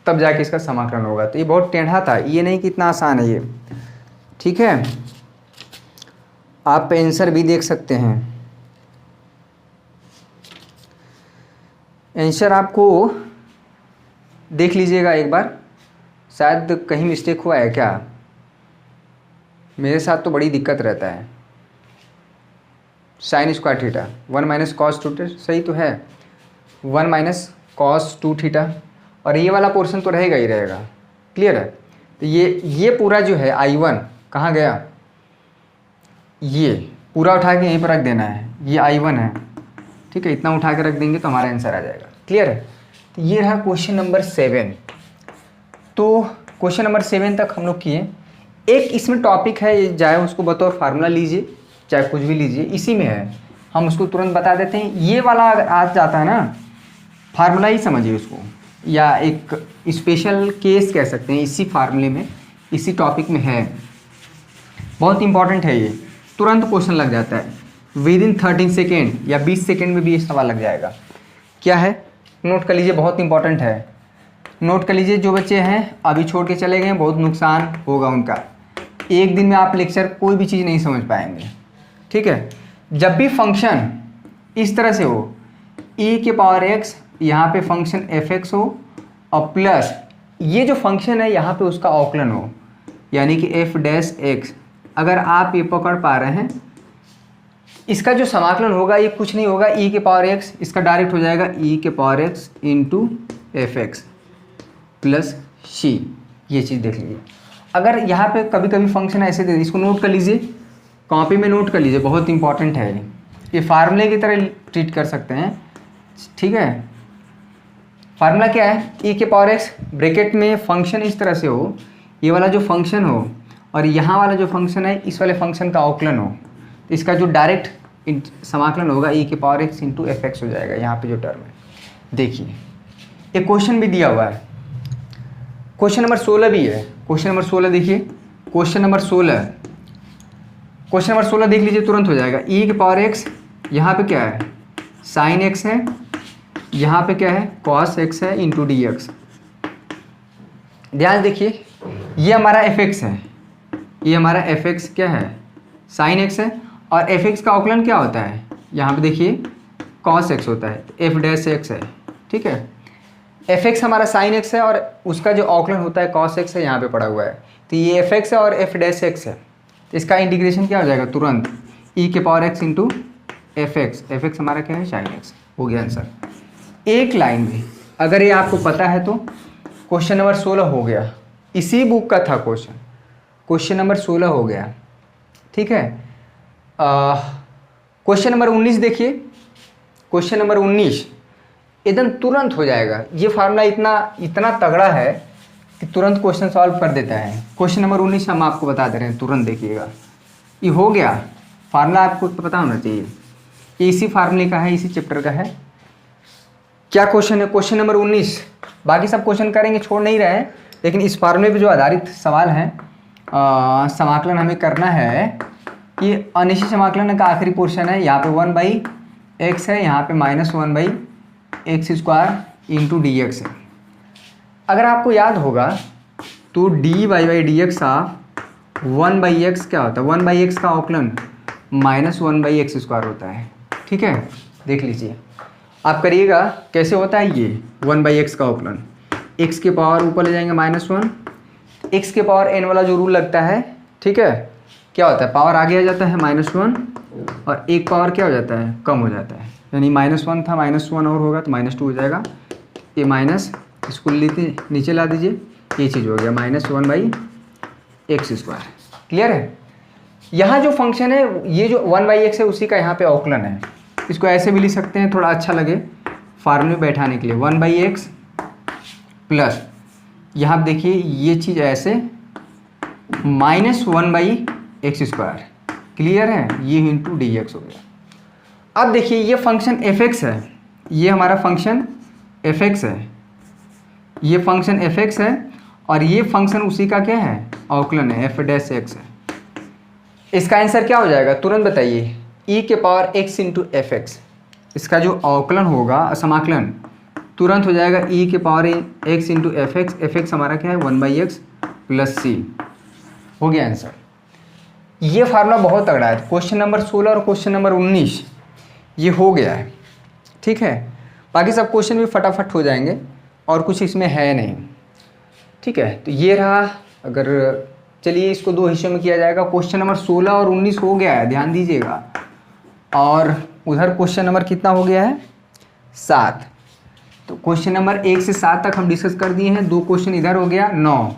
तब जाके इसका समाकलन होगा। तो ये बहुत टेढ़ा था, ये नहीं कि इतना आसान है ये, ठीक है। आप आंसर भी देख सकते हैं, आंसर आपको देख लीजिएगा एक बार, शायद कहीं मिस्टेक हुआ है क्या, मेरे साथ तो बड़ी दिक्कत रहता है। Sine square theta 1 minus cos 2 सही तो है, 1 माइनस कॉस 2 थीटा, और ये वाला पोर्शन तो रहेगा ही रहेगा, क्लियर है। तो ये पूरा जो है I1 कहाँ गया, ये पूरा उठा के यहीं पर रख देना है, ये I1 है, ठीक है। इतना उठा के रख देंगे तो हमारा आंसर आ जाएगा, क्लियर है। तो ये रहा क्वेश्चन नंबर 7। तो क्वेश्चन नंबर 7 तक हम लोग किए। एक इसमें टॉपिक है, चाहे उसको बतौर फार्मूला लीजिए चाहे कुछ भी लीजिए, इसी में है, हम उसको तुरंत बता देते हैं। ये वाला आज जाता है ना, फार्मूला ही समझिए उसको, या एक स्पेशल केस कह सकते हैं, इसी फार्मूले में इसी टॉपिक में है, बहुत इंपॉर्टेंट है ये, तुरंत क्वेश्चन लग जाता है विदिन 13 सेकेंड या 20 सेकेंड में भी ये सवाल लग जाएगा। क्या है नोट कर लीजिए, बहुत इंपॉर्टेंट है, नोट कर लीजिए। जो बच्चे हैं अभी छोड़ के चले गए बहुत नुकसान होगा उनका, एक दिन में आप लेक्चर कोई भी चीज़ नहीं समझ पाएंगे, ठीक है। जब भी फंक्शन इस तरह से हो, e के पावर x यहाँ पे फंक्शन f(x) हो और प्लस ये जो फंक्शन है यहाँ पे उसका अवकलन हो, यानी कि f'(x), अगर आप ये पकड़ पा रहे हैं, इसका जो समाकलन होगा ये कुछ नहीं होगा e के पावर x, इसका डायरेक्ट हो जाएगा e के power x into f(x) plus c। ये चीज़ देख लीजिए। अगर यहाँ पे कभी कभी फंक्शन ऐसे दे, इसको नोट कर लीजिए, कॉपी में नोट कर लीजिए, बहुत इंपॉर्टेंट है ये फार्मूले की तरह ट्रीट कर सकते हैं, ठीक है। फार्मूला क्या है, e के पावर x ब्रैकेट में फंक्शन इस तरह से हो, ये वाला जो फंक्शन हो और यहाँ वाला जो फंक्शन है इस वाले फंक्शन का अवकलन हो, तो इसका जो डायरेक्ट समाकलन होगा e के पावर x इंटू f(x) हो जाएगा। यहाँ पे जो टर्म है देखिए, एक क्वेश्चन भी दिया हुआ है, क्वेश्चन नंबर 16 भी है। क्वेश्चन नंबर 16 देखिए, क्वेश्चन नंबर 16 देख लीजिए, तुरंत हो जाएगा। e के पावर x यहाँ पे क्या है साइन x है, यहाँ पे क्या है कॉस x है इंटू dx। ध्यान देखिए, ये हमारा f(x) है, ये हमारा f(x) क्या है साइन x है, और f(x) का अवकलन क्या होता है, यहाँ पे देखिए cos x होता है, f'(x) है, ठीक है। f(x) हमारा साइन x है और उसका जो अवकलन होता है cos x है, यहाँ पे पड़ा हुआ है, तो ये f(x) है और f'(x) है, तो इसका इंटीग्रेशन क्या हो जाएगा तुरंत e के पावर x इंटू f(x) हमारा क्या है साइन x, हो गया आंसर। एक लाइन में अगर ये आपको पता है तो क्वेश्चन नंबर 16 हो गया, इसी बुक का था क्वेश्चन नंबर 16 हो गया, ठीक है। क्वेश्चन नंबर 19 देखिए, क्वेश्चन नंबर 19 एकदम तुरंत हो जाएगा। ये फार्मूला इतना तगड़ा है कि तुरंत क्वेश्चन सॉल्व कर देता है। क्वेश्चन नंबर 19 हम आपको बता दे रहे हैं, तुरंत देखिएगा, ये हो गया। फार्मूला आपको तो पता होना चाहिए, ये इसी फार्मूले का है, इसी चैप्टर का है। क्या क्वेश्चन है, क्वेश्चन नंबर 19, बाकी सब क्वेश्चन करेंगे, छोड़ नहीं रहे हैं, लेकिन इस फार्मूले पे जो आधारित सवाल हैं, समाकलन हमें करना है। ये अनिश्चित समाकलन का आखिरी पोर्शन है, यहाँ पे 1/x है, यहाँ पे -1/x² इंटू dx है। अगर आपको याद होगा तो dy/dx ऑफ 1/x क्या होता है, 1/x का अवकलन -1/x² होता है, ठीक है। देख लीजिए, आप करिएगा कैसे होता है ये 1/x का अवकलन, x के पावर ऊपर ले जाएंगे -1, x के पावर n वाला जो रूल लगता है, ठीक है, क्या होता है पावर आगे आ जाता है -1 और एक पावर क्या हो जाता है कम हो जाता है, यानी -1 था -1 और होगा तो -2 हो जाएगा। ये माइनस इसको नीचे ला दीजिए, ये चीज़ हो गया -1/x²। क्लियर है। यहाँ जो फंक्शन है, ये जो 1/x है उसी का यहाँ पे अवकलन है। इसको ऐसे भी लिख सकते हैं, थोड़ा अच्छा लगे फार्मूले में बैठाने के लिए, 1/x प्लस यहाँ देखिए ये चीज़ ऐसे -1/x²। एक्स स्क्वायर, क्लियर है, ये इंटू डी एक्स हो गया। अब देखिए ये फंक्शन एफ एक्स है, ये हमारा फंक्शन एफ एक्स है, ये फंक्शन एफ एक्स है और ये फंक्शन उसी का क्या है, अवकलन है, एफ डैश एक्स है। इसका आंसर क्या हो जाएगा तुरंत बताइए, ई के power x into F x. इसका जो अवकलन होगा, समाकलन तुरंत हो जाएगा ई के power x into F x हमारा क्या है 1/x प्लस सी, हो गया आंसर। ये फार्मूला बहुत तगड़ा है। क्वेश्चन नंबर 16 और क्वेश्चन नंबर 19 ये हो गया है, ठीक है। बाकी सब क्वेश्चन भी फटाफट हो जाएंगे और कुछ इसमें है नहीं, ठीक है। तो ये रहा, अगर चलिए इसको दो हिस्सों में किया जाएगा। क्वेश्चन नंबर 16 और 19 हो गया है, ध्यान दीजिएगा। और उधर क्वेश्चन नंबर कितना हो गया है, 7। तो क्वेश्चन नंबर 1 से 7 तक हम डिस्कस कर दिए हैं। 2 क्वेश्चन इधर हो गया, 9।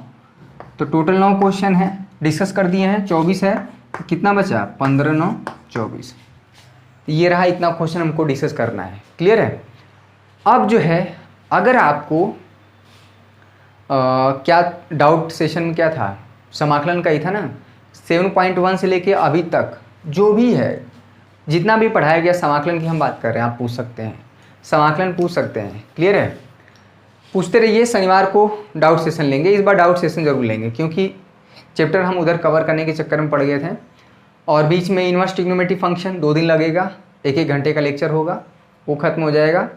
तो टोटल 9 क्वेश्चन है, डिस्कस कर दिए हैं। 24 है, तो कितना बचा, 15 9 24। ये रहा, इतना क्वेश्चन हमको डिस्कस करना है, क्लियर है। अब जो है, अगर आपको क्या डाउट सेशन में क्या था, समाकलन का ही था ना, 7.1 से लेके अभी तक जो भी है, जितना भी पढ़ाया गया समाकलन की हम बात कर रहे हैं, आप पूछ सकते हैं, समाकलन पूछ सकते हैं, क्लियर है। पूछते रहिए, शनिवार को डाउट सेशन लेंगे, इस बार डाउट सेशन जरूर लेंगे क्योंकि चैप्टर हम उधर कवर करने के चक्कर में पड़ गए थे। और बीच में इनवर्स ट्रिग्नोमेट्री फंक्शन 2 दिन लगेगा, 1-1 घंटे का लेक्चर होगा, वो खत्म हो जाएगा।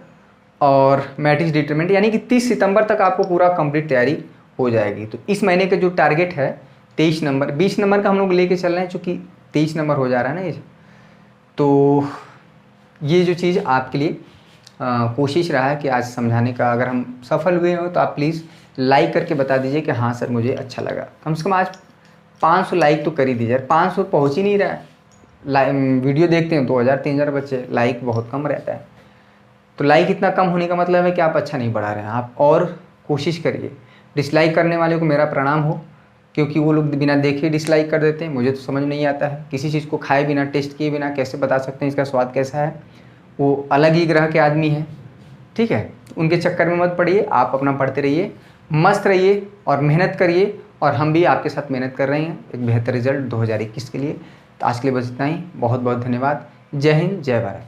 और मैट्रिक्स डिटरमिनेंट, यानी कि 30 सितंबर तक आपको पूरा कंप्लीट तैयारी हो जाएगी। तो इस महीने का जो टारगेट है 23 नंबर, 20 नंबर का हम लोग लेके चल रहे हैं, चूँकि 23 नंबर हो जा रहा है ना ये। तो ये जो चीज़ आपके लिए कोशिश रहा है कि आज समझाने का, अगर हम सफल हुए हो तो आप प्लीज़ लाइक करके बता दीजिए कि हाँ सर मुझे अच्छा लगा। कम से कम आज 500 लाइक तो कर ही दीजिए। 500 पहुँच ही नहीं रहा है, वीडियो देखते हैं 2000-3000 बच्चे, लाइक बहुत कम रहता है। तो लाइक इतना कम होने का मतलब है कि आप अच्छा नहीं पढ़ा रहे हैं। आप और कोशिश करिए। डिसलाइक करने वाले को मेरा प्रणाम हो, क्योंकि वो लोग बिना देखे डिसलाइक कर देते हैं। मुझे तो समझ नहीं आता है, किसी चीज़ को खाए बिना, टेस्ट किए बिना कैसे बता सकते हैं इसका स्वाद कैसा है। वो अलग ही ग्रह के आदमी हैं, ठीक है। उनके चक्कर में मत पड़िए, आप अपना पढ़ते रहिए, मस्त रहिए और मेहनत करिए। और हम भी आपके साथ मेहनत कर रहे हैं एक बेहतर रिजल्ट 2021 के लिए। तो आज के लिए बस इतना ही, बहुत बहुत धन्यवाद। जय हिंद, जय भारत।